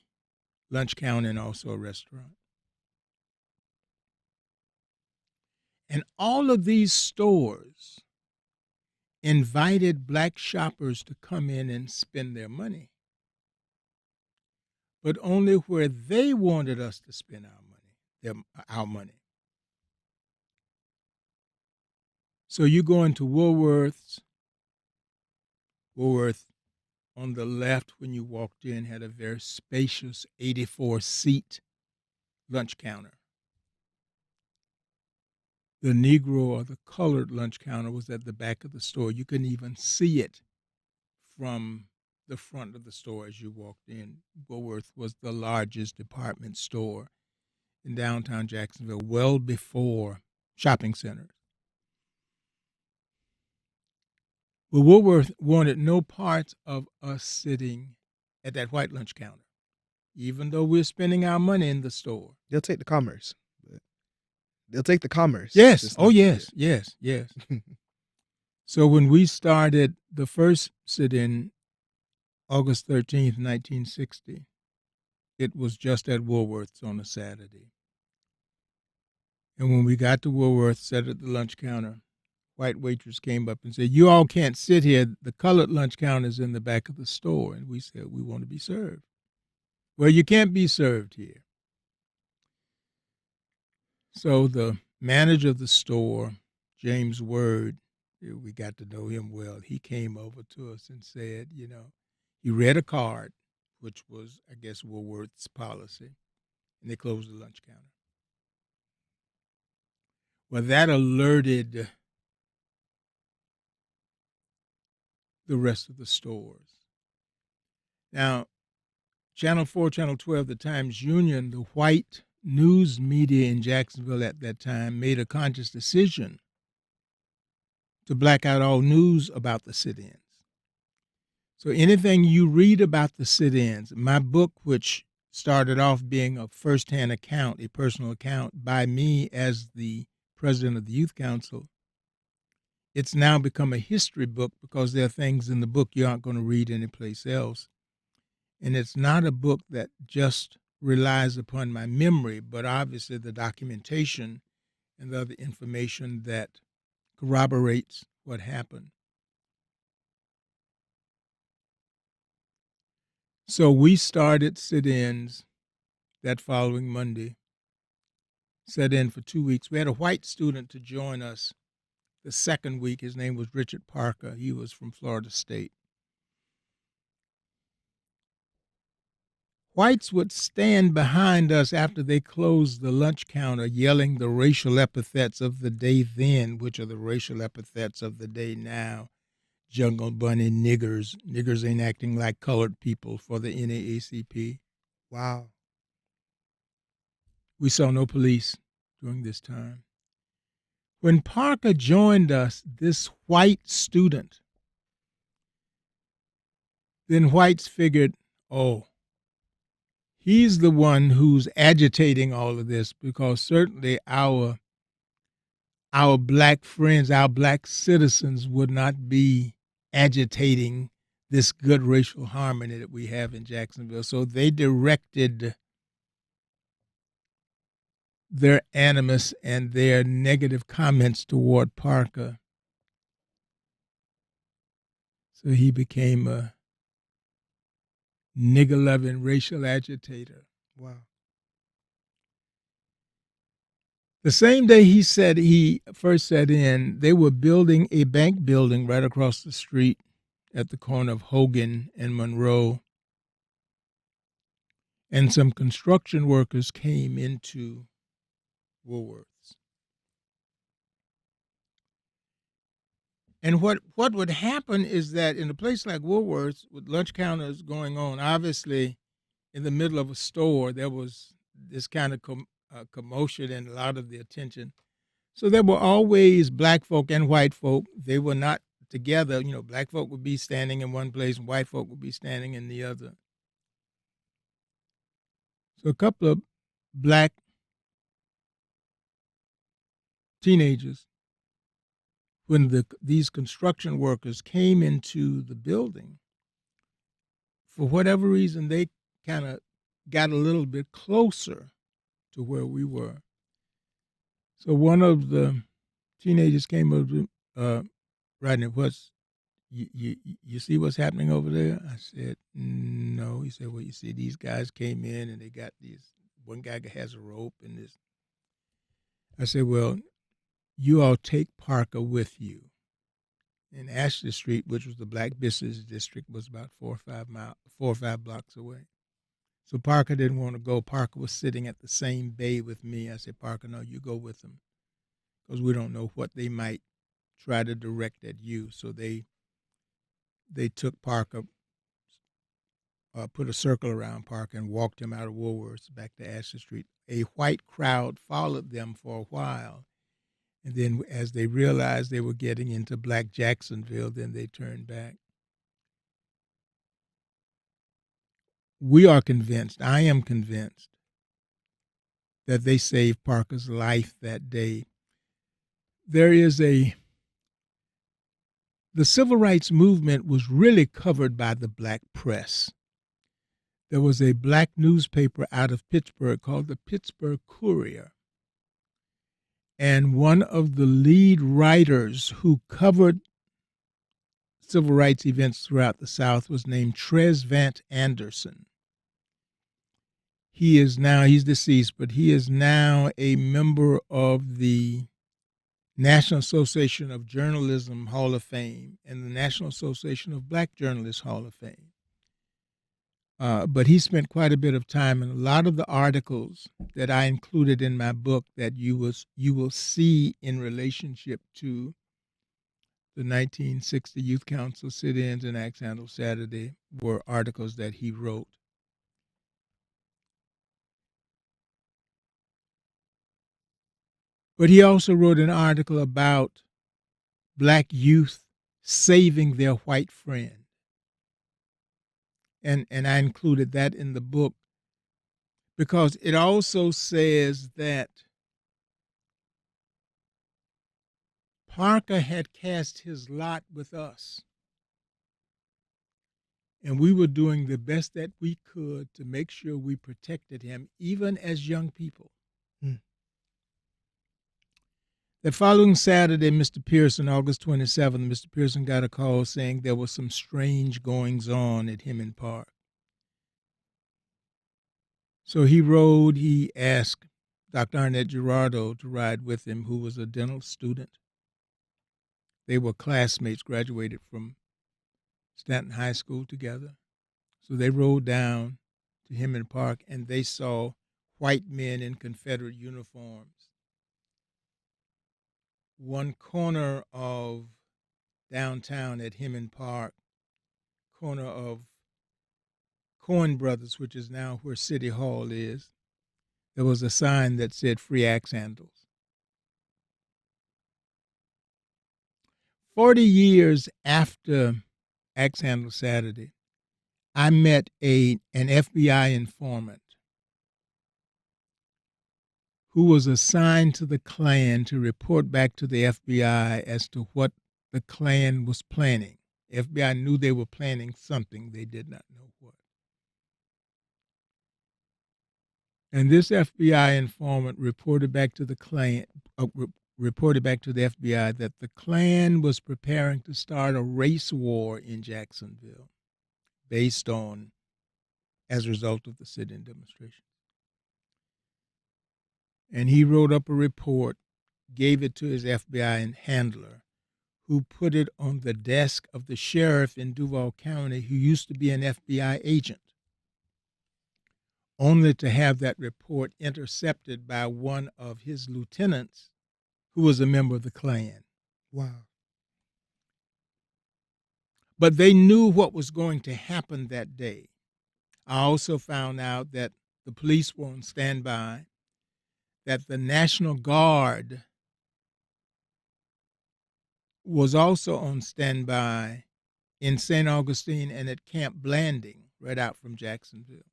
lunch counter and also a restaurant. And all of these stores invited black shoppers to come in and spend their money, but only where they wanted us to spend our money. So you go into Woolworth on the left when you walked in had a very spacious 84-seat lunch counter. The Negro or the colored lunch counter was at the back of the store. You couldn't even see it from the front of the store as you walked in. Woolworth was the largest department store in downtown Jacksonville well before shopping centers. But Woolworth wanted no parts of us sitting at that white lunch counter, even though we're spending our money in the store. They'll take the commerce. They'll take the commerce. Yes. just Oh, not- yes. Yes. Yes. So when we started the first sit-in, August 13th, 1960, it was just at Woolworth's on a Saturday. And when we got to Woolworth, sat at the lunch counter, white waitress came up and said, "You all can't sit here. The colored lunch counter is in the back of the store." And we said, "We want to be served." "Well, you can't be served here." So the manager of the store, James Word, we got to know him well. He came over to us and said, he read a card, which was, I guess, Woolworth's policy, and they closed the lunch counter. Well, that alerted the rest of the stores. Now, Channel 4, Channel 12, the Times-Union, the white news media in Jacksonville at that time made a conscious decision to black out all news about the sit-ins. So anything you read about the sit-ins, my book, which started off being a first-hand account, a personal account by me as the president of the Youth Council, it's now become a history book because there are things in the book you aren't going to read anyplace else. And it's not a book that just relies upon my memory, but obviously the documentation and the other information that corroborates what happened. So we started sit-ins that following Monday, sat in for 2 weeks. We had a white student to join us the second week. His name was Richard Parker. He was from Florida State. Whites would stand behind us after they closed the lunch counter, yelling the racial epithets of the day then, which are the racial epithets of the day now. Jungle bunny, niggers. Niggers ain't acting like colored people for the NAACP. Wow. We saw no police during this time. When Parker joined us, this white student, then whites figured, oh, he's the one who's agitating all of this, because certainly our black friends, our black citizens would not be agitating this good racial harmony that we have in Jacksonville. So they directed their animus and their negative comments toward Parker. So he became a nigger-loving racial agitator. Wow. The same day he said he first sat in, they were building a bank building right across the street at the corner of Hogan and Monroe. And some construction workers came into Woolworth's. And what would happen is that in a place like Woolworth's, with lunch counters going on, obviously in the middle of a store, there was this kind of commotion and a lot of the attention. So there were always black folk and white folk. They were not together. Black folk would be standing in one place and white folk would be standing in the other. So a couple of black teenagers, when these construction workers came into the building, for whatever reason, they kind of got a little bit closer to where we were. So one of the teenagers came up to Rodney, you see what's happening over there? I said, no. He said, well, you see, these guys came in and they got these, one guy has a rope and this. I said, well, you all take Parker with you. And Ashley Street, which was the black business district, was about 4 or 5 blocks away. So Parker didn't want to go. Parker was sitting at the same bay with me. I said, Parker, no, you go with them, because we don't know what they might try to direct at you. So they took Parker, put a circle around Parker and walked him out of Woolworth's back to Ashley Street. A white crowd followed them for a while. And then as they realized they were getting into Black Jacksonville, then they turned back. We are convinced, I am convinced, that they saved Parker's life that day. The civil rights movement was really covered by the black press. There was a black newspaper out of Pittsburgh called the Pittsburgh Courier. And one of the lead writers who covered civil rights events throughout the South was named Tresvant Anderson. He's deceased, but he is now a member of the National Association of Journalism Hall of Fame and the National Association of Black Journalists Hall of Fame. But he spent quite a bit of time in a lot of the articles that I included in my book that you will see in relationship to the 1960 Youth Council sit-ins and Axe Handle Saturday were articles that he wrote. But he also wrote an article about black youth saving their white friend. And I included that in the book because it also says that Parker had cast his lot with us, and we were doing the best that we could to make sure we protected him, even as young people. The following Saturday, Mr. Pearson, August 27th, Mr. Pearson got a call saying there was some strange goings-on at Hemming Park. So he asked Dr. Arnett Girardo to ride with him, who was a dental student. They were classmates, graduated from Stanton High School together. So they rode down to Hemming Park, and they saw white men in Confederate uniforms. One corner of downtown at Hemming Park, corner of Cohen Brothers, which is now where City Hall is, there was a sign that said free axe handles. 40 years after Axe Handle Saturday, I met an FBI informant who was assigned to the Klan to report back to the FBI as to what the Klan was planning. The FBI knew they were planning something. They did not know what. And this FBI informant reported back to the Klan, reported back to the FBI that the Klan was preparing to start a race war in Jacksonville based on, as a result of the sit-in demonstration. And he wrote up a report, gave it to his FBI handler, who put it on the desk of the sheriff in Duval County, who used to be an FBI agent, only to have that report intercepted by one of his lieutenants who was a member of the Klan. Wow. But they knew what was going to happen that day. I also found out that the police were on standby, that the National Guard was also on standby in St. Augustine and at Camp Blanding, right out from Jacksonville.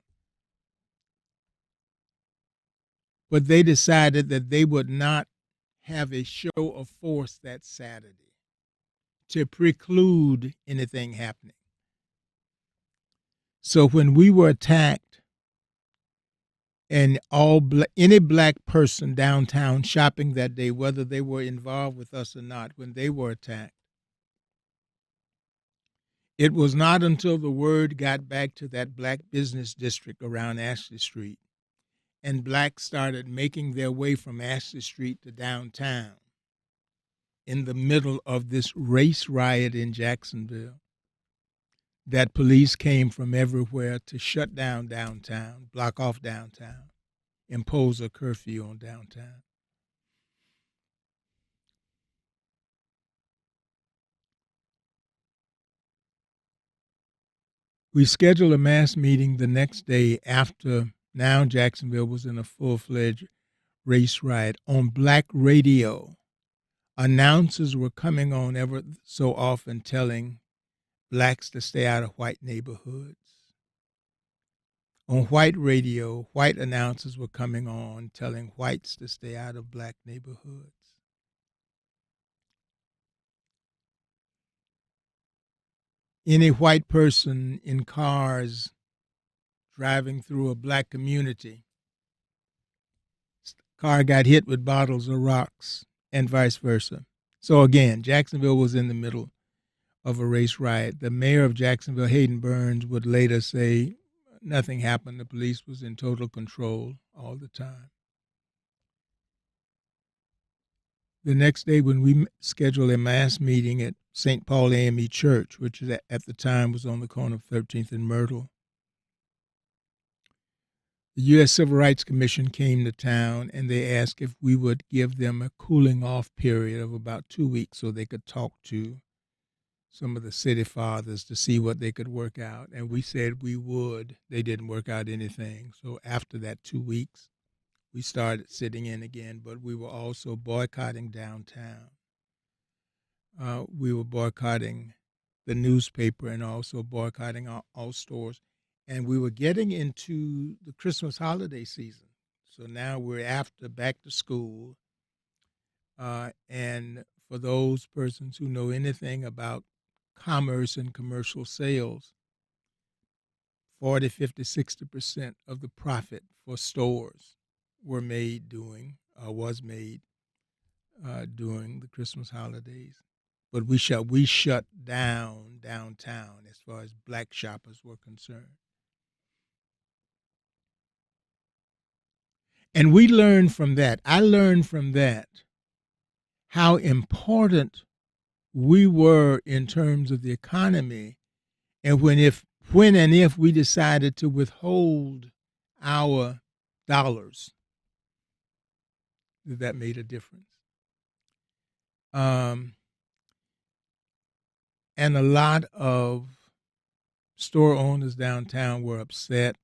But they decided that they would not have a show of force that Saturday to preclude anything happening. So when we were attacked, and any black person downtown shopping that day, whether they were involved with us or not, when they were attacked, it was not until the word got back to that black business district around Ashley Street, and blacks started making their way from Ashley Street to downtown in the middle of this race riot in Jacksonville, that police came from everywhere to shut down downtown, block off downtown, impose a curfew on downtown. We scheduled a mass meeting the next day after now Jacksonville was in a full-fledged race riot on black radio. announcers were coming on ever so often telling blacks to stay out of white neighborhoods. On white radio, white announcers were coming on telling whites to stay out of black neighborhoods. Any white person in cars driving through a black community, car got hit with bottles or rocks, and vice versa. So again, Jacksonville was in the middle of a race riot. The mayor of Jacksonville, Hayden Burns, would later say nothing happened. The police was in total control all the time. The next day, when we scheduled a mass meeting at St. Paul AME Church, which at the time was on the corner of 13th and Myrtle, the U.S. Civil Rights Commission came to town, and they asked if we would give them a cooling off period of about 2 weeks so they could talk to some of the city fathers to see what they could work out. And we said we would. They didn't work out anything. So after that 2 weeks, we started sitting in again, but we were also boycotting downtown. We were boycotting the newspaper and also boycotting all stores. And we were getting into the Christmas holiday season. So now we're after back to school. And for those persons who know anything about commerce and commercial sales, 40, 50, 60% of the profit for stores was made during the Christmas holidays. But we shut down downtown as far as black shoppers were concerned. And we learned from that. I learned from that how important we were in terms of the economy, and when and if we decided to withhold our dollars, that made a difference. And a lot of store owners downtown were upset.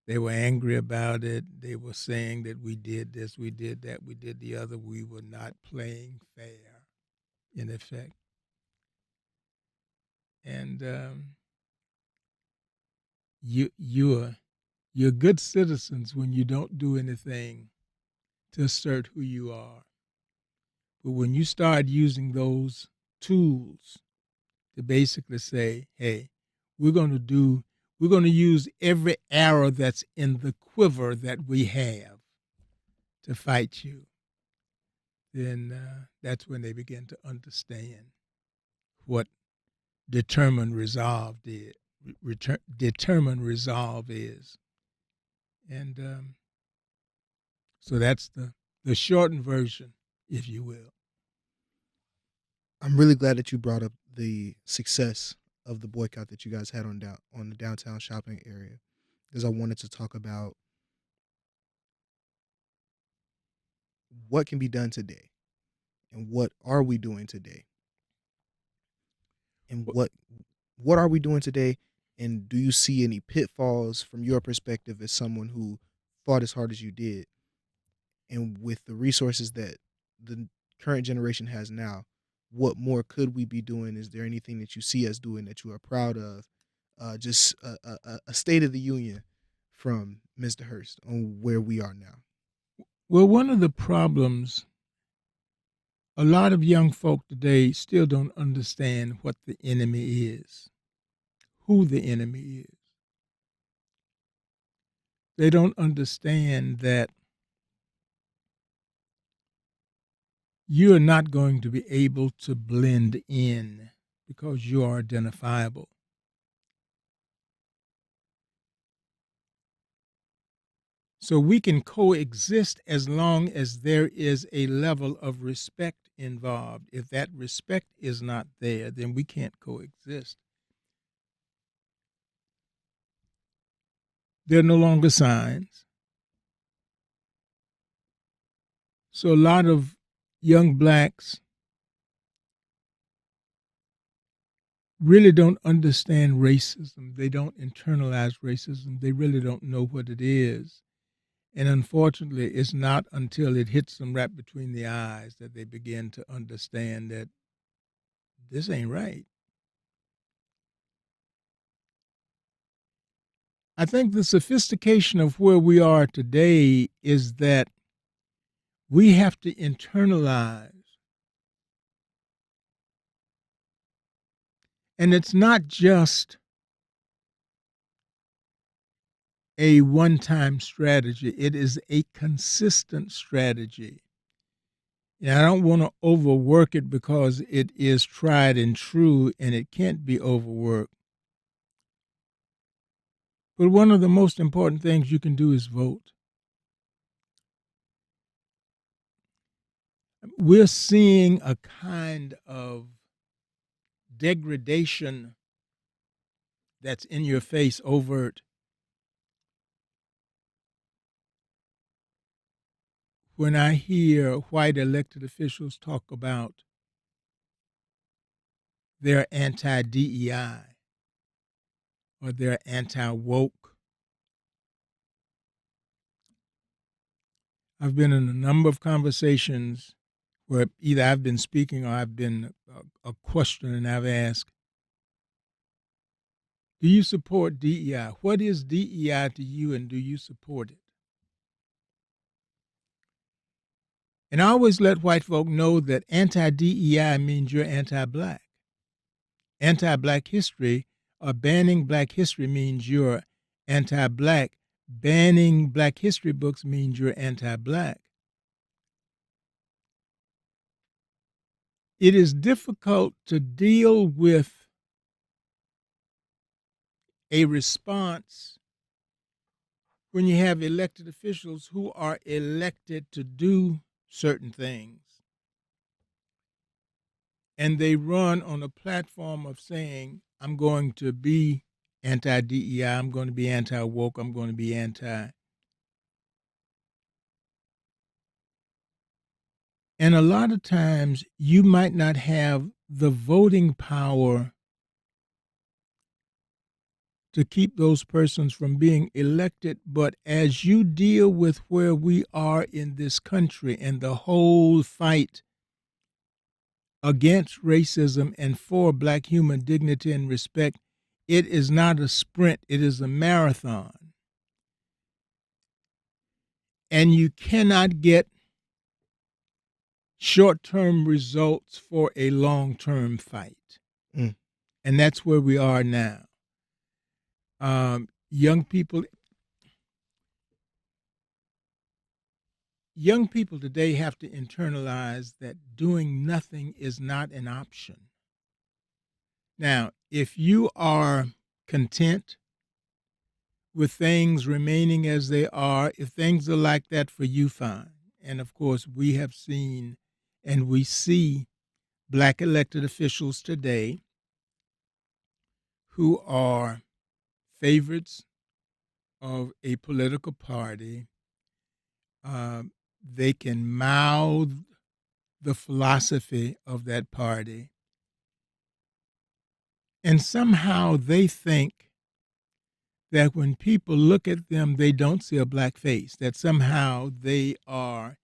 They were angry about it. They were saying that we did this, we did that, we did the other. We were not playing fair, in effect. And you're good citizens when you don't do anything to assert who you are. But when you start using those tools to basically say, hey, we're going to use every arrow that's in the quiver that we have to fight you, then that's when they begin to understand what determined resolve is. And so that's the shortened version, if you will. I'm really glad that you brought up the success of the boycott that you guys had on the downtown shopping area, because I wanted to talk about what can be done today and what are we doing today, and what are we doing today, and do you see any pitfalls from your perspective as someone who fought as hard as you did, and with the resources that the current generation has now, what more could we be doing? Is there anything that you see us doing that you are proud of? Just a state of the union from Mr. Hurst on where we are now. Well, one of the problems, a lot of young folk today still don't understand what the enemy is, who the enemy is. They don't understand that you are not going to be able to blend in because you are identifiable. So we can coexist as long as there is a level of respect involved. If that respect is not there, then we can't coexist. There are no longer signs. So a lot of young blacks really don't understand racism. They don't internalize racism. They really don't know what it is. And unfortunately, it's not until it hits them right between the eyes that they begin to understand that this ain't right. I think the sophistication of where we are today is that we have to internalize. And it's not just a one-time strategy. It is a consistent strategy. And I don't want to overwork it because it is tried and true and it can't be overworked. But one of the most important things you can do is vote. We're seeing a kind of degradation that's in your face, overt. When I hear white elected officials talk about they're anti-DEI or they're anti-woke, I've been in a number of conversations where either I've been speaking or I've been a question and I've asked, do you support DEI? What is DEI to you and do you support it? And I always let white folk know that anti-DEI means you're anti-black. Anti-black history or banning black history means you're anti-black. Banning black history books means you're anti-black. It is difficult to deal with a response when you have elected officials who are elected to do certain things and they run on a platform of saying, I'm going to be anti-DEI, I'm going to be anti-woke, I'm going to be anti. And a lot of times you might not have the voting power to keep those persons from being elected, but as you deal with where we are in this country and the whole fight against racism and for black human dignity and respect, it is not a sprint, it is a marathon. And you cannot get short-term results for a long-term fight. Mm. And that's where we are now. Young people today have to internalize that doing nothing is not an option. Now, if you are content with things remaining as they are, if things are like that for you, fine. And of course, we have seen and we see black elected officials today who are favorites of a political party. They can mouth the philosophy of that party. And somehow they think that when people look at them, they don't see a black face, that somehow they are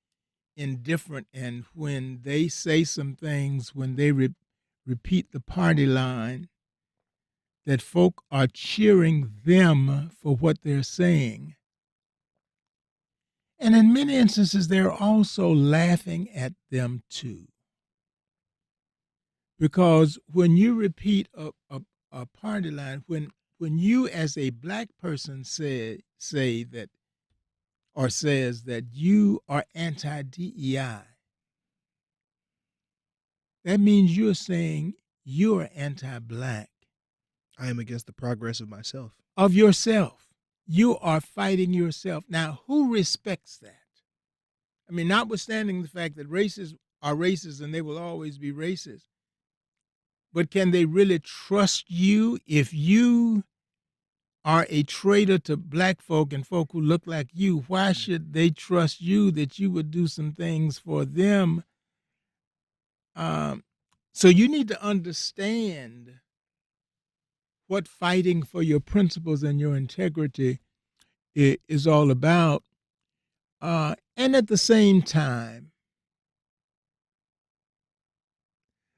indifferent. And when they say some things, when they repeat the party line, that folk are cheering them for what they're saying. And in many instances, they're also laughing at them too. Because when you repeat a party line, when you as a black person say that or says that you are anti-DEI, that means you're saying you're anti-black. I am against the progress of myself. Of yourself. You are fighting yourself. Now, who respects that? I mean, notwithstanding the fact that racists are racist and they will always be racist, but can they really trust you if you are a traitor to black folk and folk who look like you? Why should they trust you that you would do some things for them? So you need to understand what fighting for your principles and your integrity is all about. And at the same time,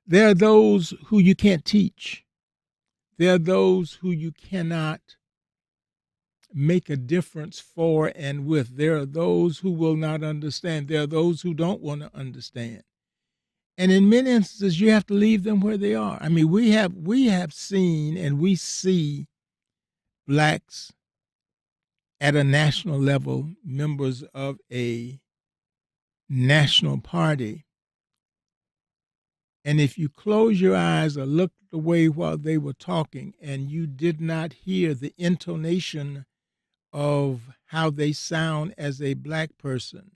there are those who you can't teach. There are those who you cannot make a difference for and with. There are those who will not understand. There are those who don't want to understand. And in many instances, you have to leave them where they are. I mean, we have seen and we see blacks at a national level, members of a national party. And if you close your eyes or look away while they were talking and you did not hear the intonation of how they sound as a black person,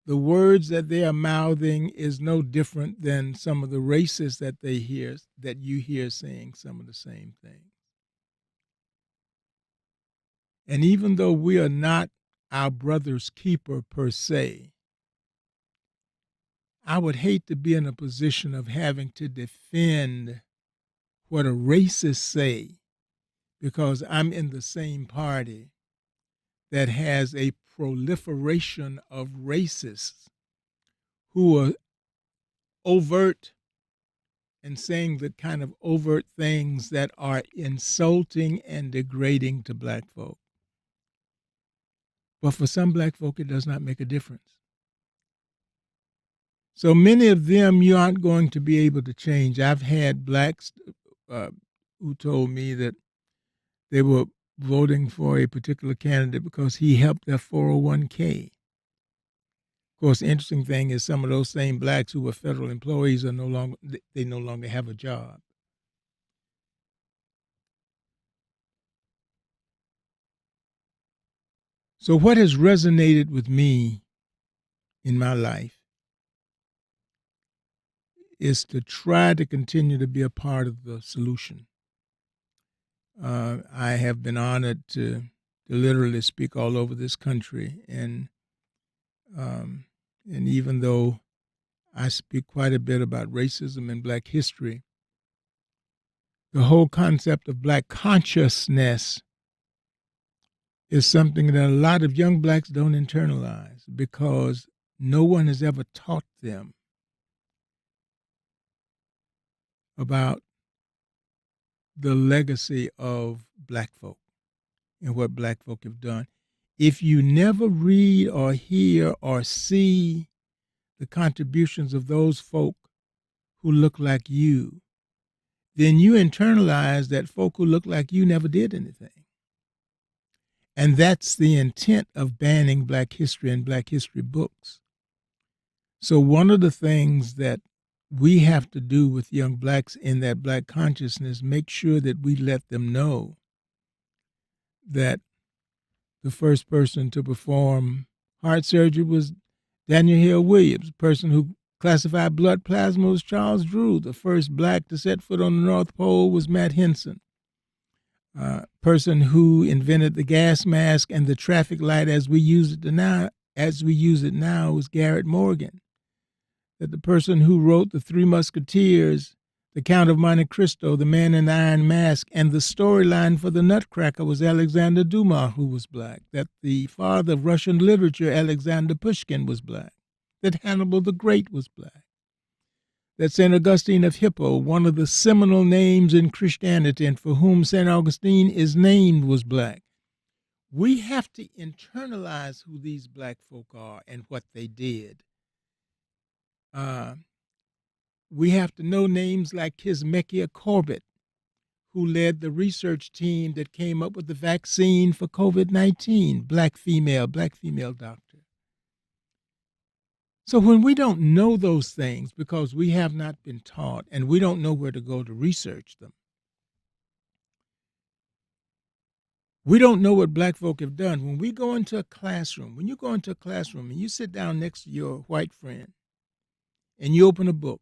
the words that they are mouthing is no different than some of the racists that you hear saying some of the same things. And even though we are not our brother's keeper per se, I would hate to be in a position of having to defend what a racist say because I'm in the same party that has a proliferation of racists who are overt and saying the kind of overt things that are insulting and degrading to black folk. But for some black folk, it does not make a difference. So many of them you aren't going to be able to change. I've had blacks who told me that they were voting for a particular candidate because he helped their 401k. Of course, the interesting thing is some of those same blacks who were federal employees are no longer have a job. So what has resonated with me in my life is to try to continue to be a part of the solution. I have been honored to literally speak all over this country, and even though I speak quite a bit about racism and black history, the whole concept of black consciousness is something that a lot of young blacks don't internalize because no one has ever taught them about the legacy of black folk and what black folk have done. If you never read or hear or see the contributions of those folk who look like you, then you internalize that folk who look like you never did anything. And that's the intent of banning black history and black history books. So one of the things that we have to do with young blacks in that black consciousness, make sure that we let them know that the first person to perform heart surgery was Daniel Hill Williams. The person who classified blood plasma was Charles Drew. The first black to set foot on the North Pole was Matt Henson. Person who invented the gas mask and the traffic light as we use it now was Garrett Morgan. That the person who wrote The Three Musketeers, The Count of Monte Cristo, The Man in the Iron Mask, and the storyline for The Nutcracker was Alexander Dumas, who was black. That the father of Russian literature, Alexander Pushkin, was black. That Hannibal the Great was black. That St. Augustine of Hippo, one of the seminal names in Christianity and for whom St. Augustine is named, was black. We have to internalize who these black folk are and what they did. We have to know names like Kizzmekia Corbett, who led the research team that came up with the vaccine for COVID-19, black female doctor. So when we don't know those things because we have not been taught and we don't know where to go to research them, we don't know what black folk have done. When you go into a classroom and you sit down next to your white friend and you open a book,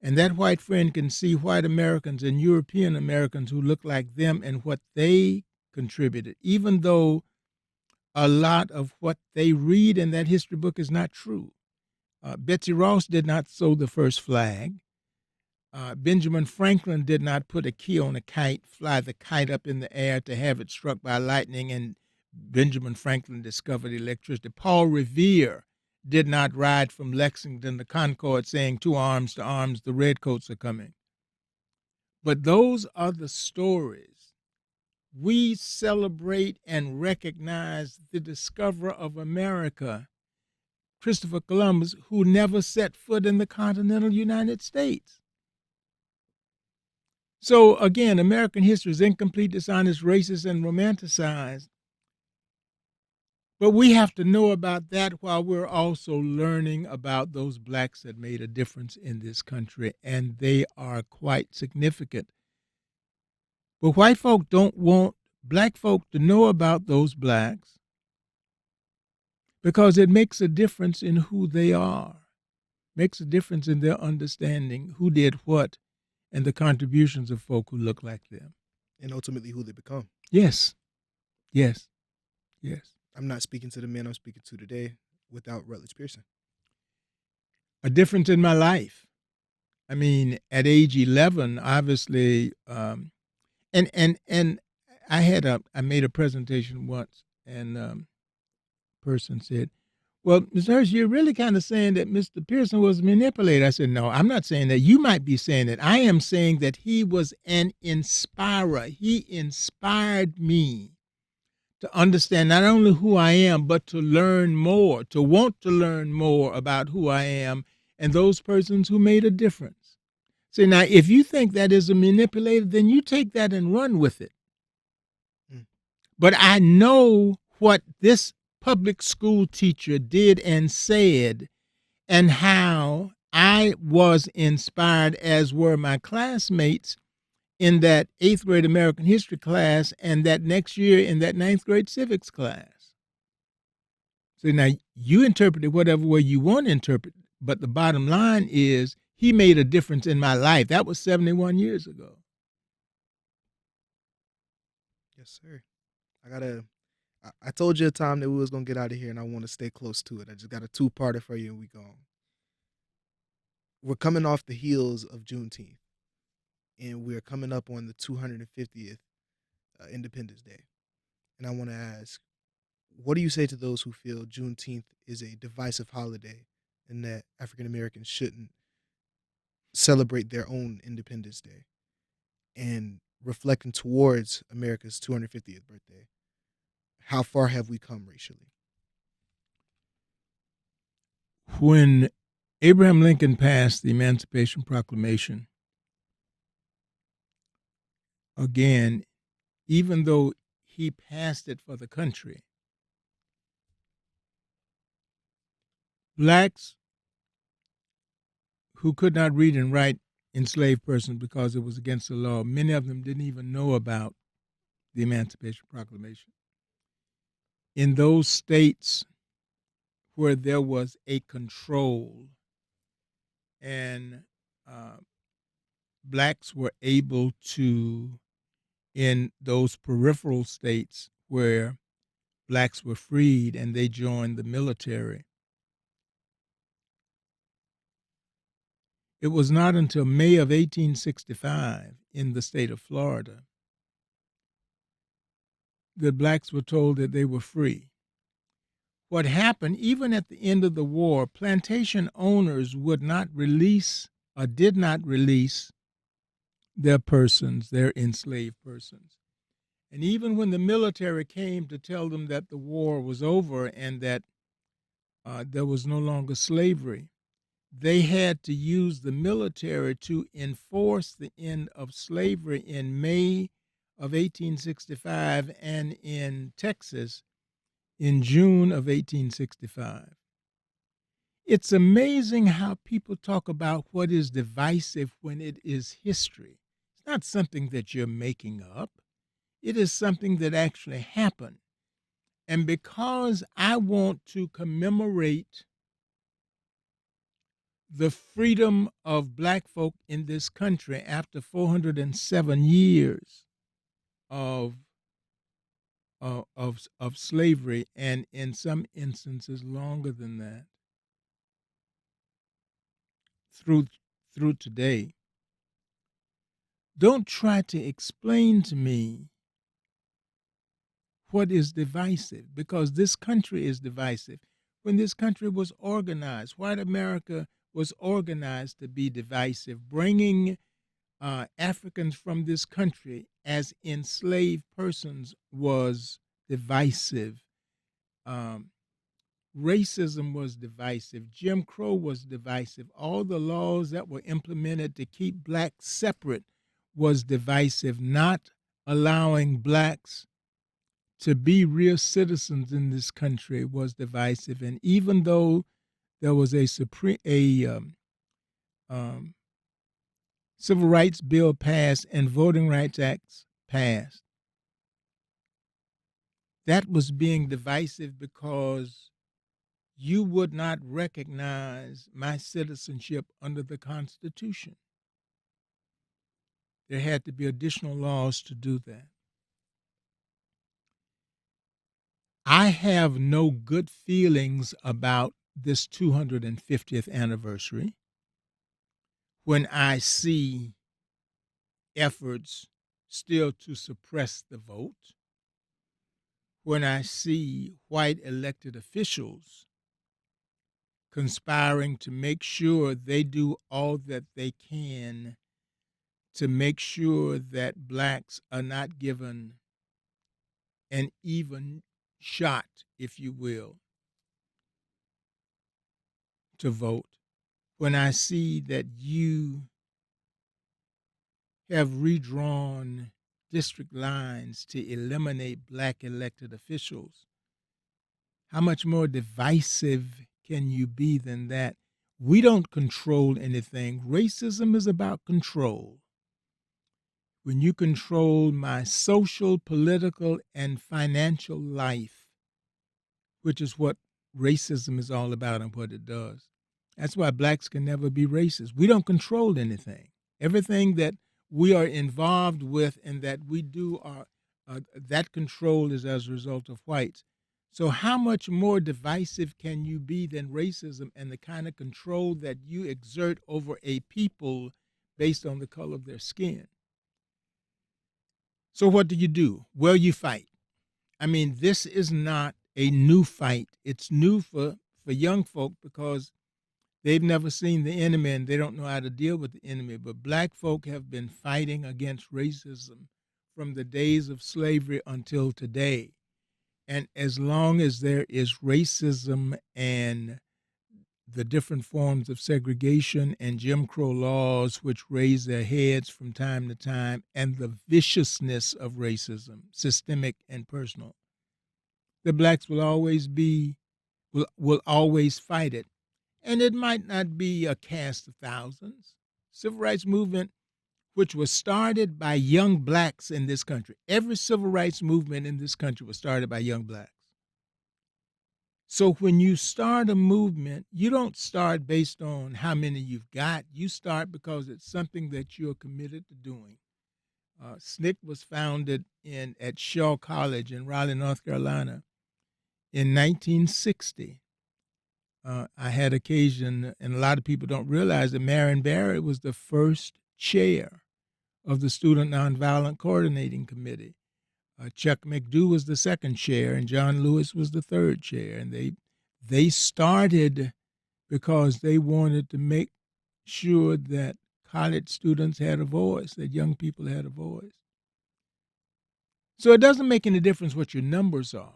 and that white friend can see white Americans and European Americans who look like them and what they contributed, even though a lot of what they read in that history book is not true. Betsy Ross did not sew the first flag. Benjamin Franklin did not put a key on a kite, fly the kite up in the air to have it struck by lightning and Benjamin Franklin discovered electricity. Paul Revere did not ride from Lexington to Concord saying, "To arms, the redcoats are coming." But those are the stories. We celebrate and recognize the discoverer of America, Christopher Columbus, who never set foot in the continental United States. So again, American history is incomplete, dishonest, racist, and romanticized. But we have to know about that while we're also learning about those blacks that made a difference in this country, and they are quite significant. But white folk don't want black folk to know about those blacks because it makes a difference in who they are, makes a difference in their understanding who did what and the contributions of folk who look like them. And ultimately who they become. Yes, yes, yes. I'm not speaking to the men I'm speaking to today without Rutledge Pearson. A difference in my life. I mean, at age 11, obviously, and I made a presentation once, and person said, "Well, Mr. Hurst, you're really kind of saying that Mr. Pearson was manipulated." I said, "No, I'm not saying that. You might be saying that. I am saying that he was an inspirer. He inspired me to understand not only who I am, but to learn more, to want to learn more about who I am and those persons who made a difference." See, now, if you think that is a manipulator, then you take that and run with it. Mm. But I know what this public school teacher did and said, and how I was inspired, as were my classmates in that 8th grade American history class and that next year in that 9th grade civics class. So now you interpret it whatever way you want to interpret it, but the bottom line is he made a difference in my life. That was 71 years ago. Yes, sir. I told you a time that we was going to get out of here, and I want to stay close to it. I just got a two-parter for you, and we gone. We're coming off the heels of Juneteenth, and we're coming up on the 250th Independence Day. And I want to ask, what do you say to those who feel Juneteenth is a divisive holiday and that African Americans shouldn't celebrate their own Independence Day? And reflecting towards America's 250th birthday, how far have we come racially? When Abraham Lincoln passed the Emancipation Proclamation, again, even though he passed it for the country, blacks who could not read and write, enslaved persons because it was against the law, many of them didn't even know about the Emancipation Proclamation. In those states where there was a control and blacks were able to, in those peripheral states where blacks were freed and they joined the military, it was not until May of 1865 in the state of Florida that blacks were told that they were free. What happened, even at the end of the war, plantation owners would not release or did not release their persons, their enslaved persons. And even when the military came to tell them that the war was over and that there was no longer slavery, they had to use the military to enforce the end of slavery in May of 1865 and in Texas in June of 1865. It's amazing how people talk about what is divisive when it is history. It's not something that you're making up. It is something that actually happened. And because I want to commemorate the freedom of black folk in this country after 407 years of slavery, and in some instances longer than that, through today, don't try to explain to me what is divisive, because this country is divisive. When this country was organized, white America was organized to be divisive, bringing Africans from this country as enslaved persons was divisive. Um, Racism was divisive. Jim Crow was divisive. All the laws that were implemented to keep blacks separate was divisive. Not allowing blacks to be real citizens in this country was divisive. And even though there was a civil rights bill passed and voting rights acts passed, that was being divisive because you would not recognize my citizenship under the Constitution. There had to be additional laws to do that. I have no good feelings about this 250th anniversary when I see efforts still to suppress the vote, when I see white elected officials conspiring to make sure they do all that they can to make sure that blacks are not given an even shot, if you will, to vote. When I see that you have redrawn district lines to eliminate black elected officials, how much more divisive can you be than that? We don't control anything. Racism is about control. When you control my social, political, and financial life, which is what racism is all about and what it does. That's why blacks can never be racist. We don't control anything. Everything that we are involved with and that we do, that control is as a result of whites. So how much more divisive can you be than racism and the kind of control that you exert over a people based on the color of their skin? So what do? Well, you fight. I mean, this is not a new fight. It's new for young folk because they've never seen the enemy and they don't know how to deal with the enemy. But black folk have been fighting against racism from the days of slavery until today. And as long as there is racism and the different forms of segregation and Jim Crow laws which raise their heads from time to time, and the viciousness of racism, systemic and personal, the blacks will always fight it. And it might not be a cast of thousands. Civil rights movement, which was started by young blacks in this country. Every civil rights movement in this country was started by young blacks. So when you start a movement, you don't start based on how many you've got. You start because it's something that you're committed to doing. SNCC was founded at Shaw College in Raleigh, North Carolina in 1960. I had occasion, and a lot of people don't realize that Marion Barrett was the first chair of the Student Nonviolent Coordinating Committee. Chuck McDew was the second chair, and John Lewis was the third chair. And they started because they wanted to make sure that college students had a voice, that young people had a voice. So it doesn't make any difference what your numbers are.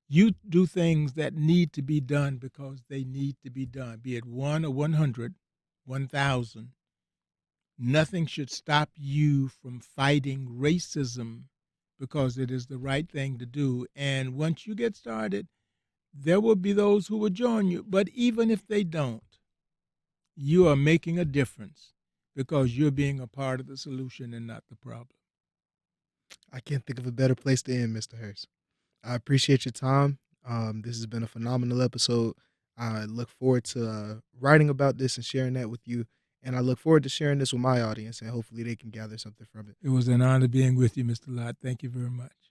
You do things that need to be done because they need to be done, be it 1 or 100, 1,000. Nothing should stop you from fighting racism because it is the right thing to do. And once you get started, there will be those who will join you. But even if they don't, you are making a difference because you're being a part of the solution and not the problem. I can't think of a better place to end, Mr. Hurst. I appreciate your time. This has been a phenomenal episode. I look forward to writing about this and sharing that with you. And I look forward to sharing this with my audience, and hopefully they can gather something from it. It was an honor being with you, Mr. Lott. Thank you very much.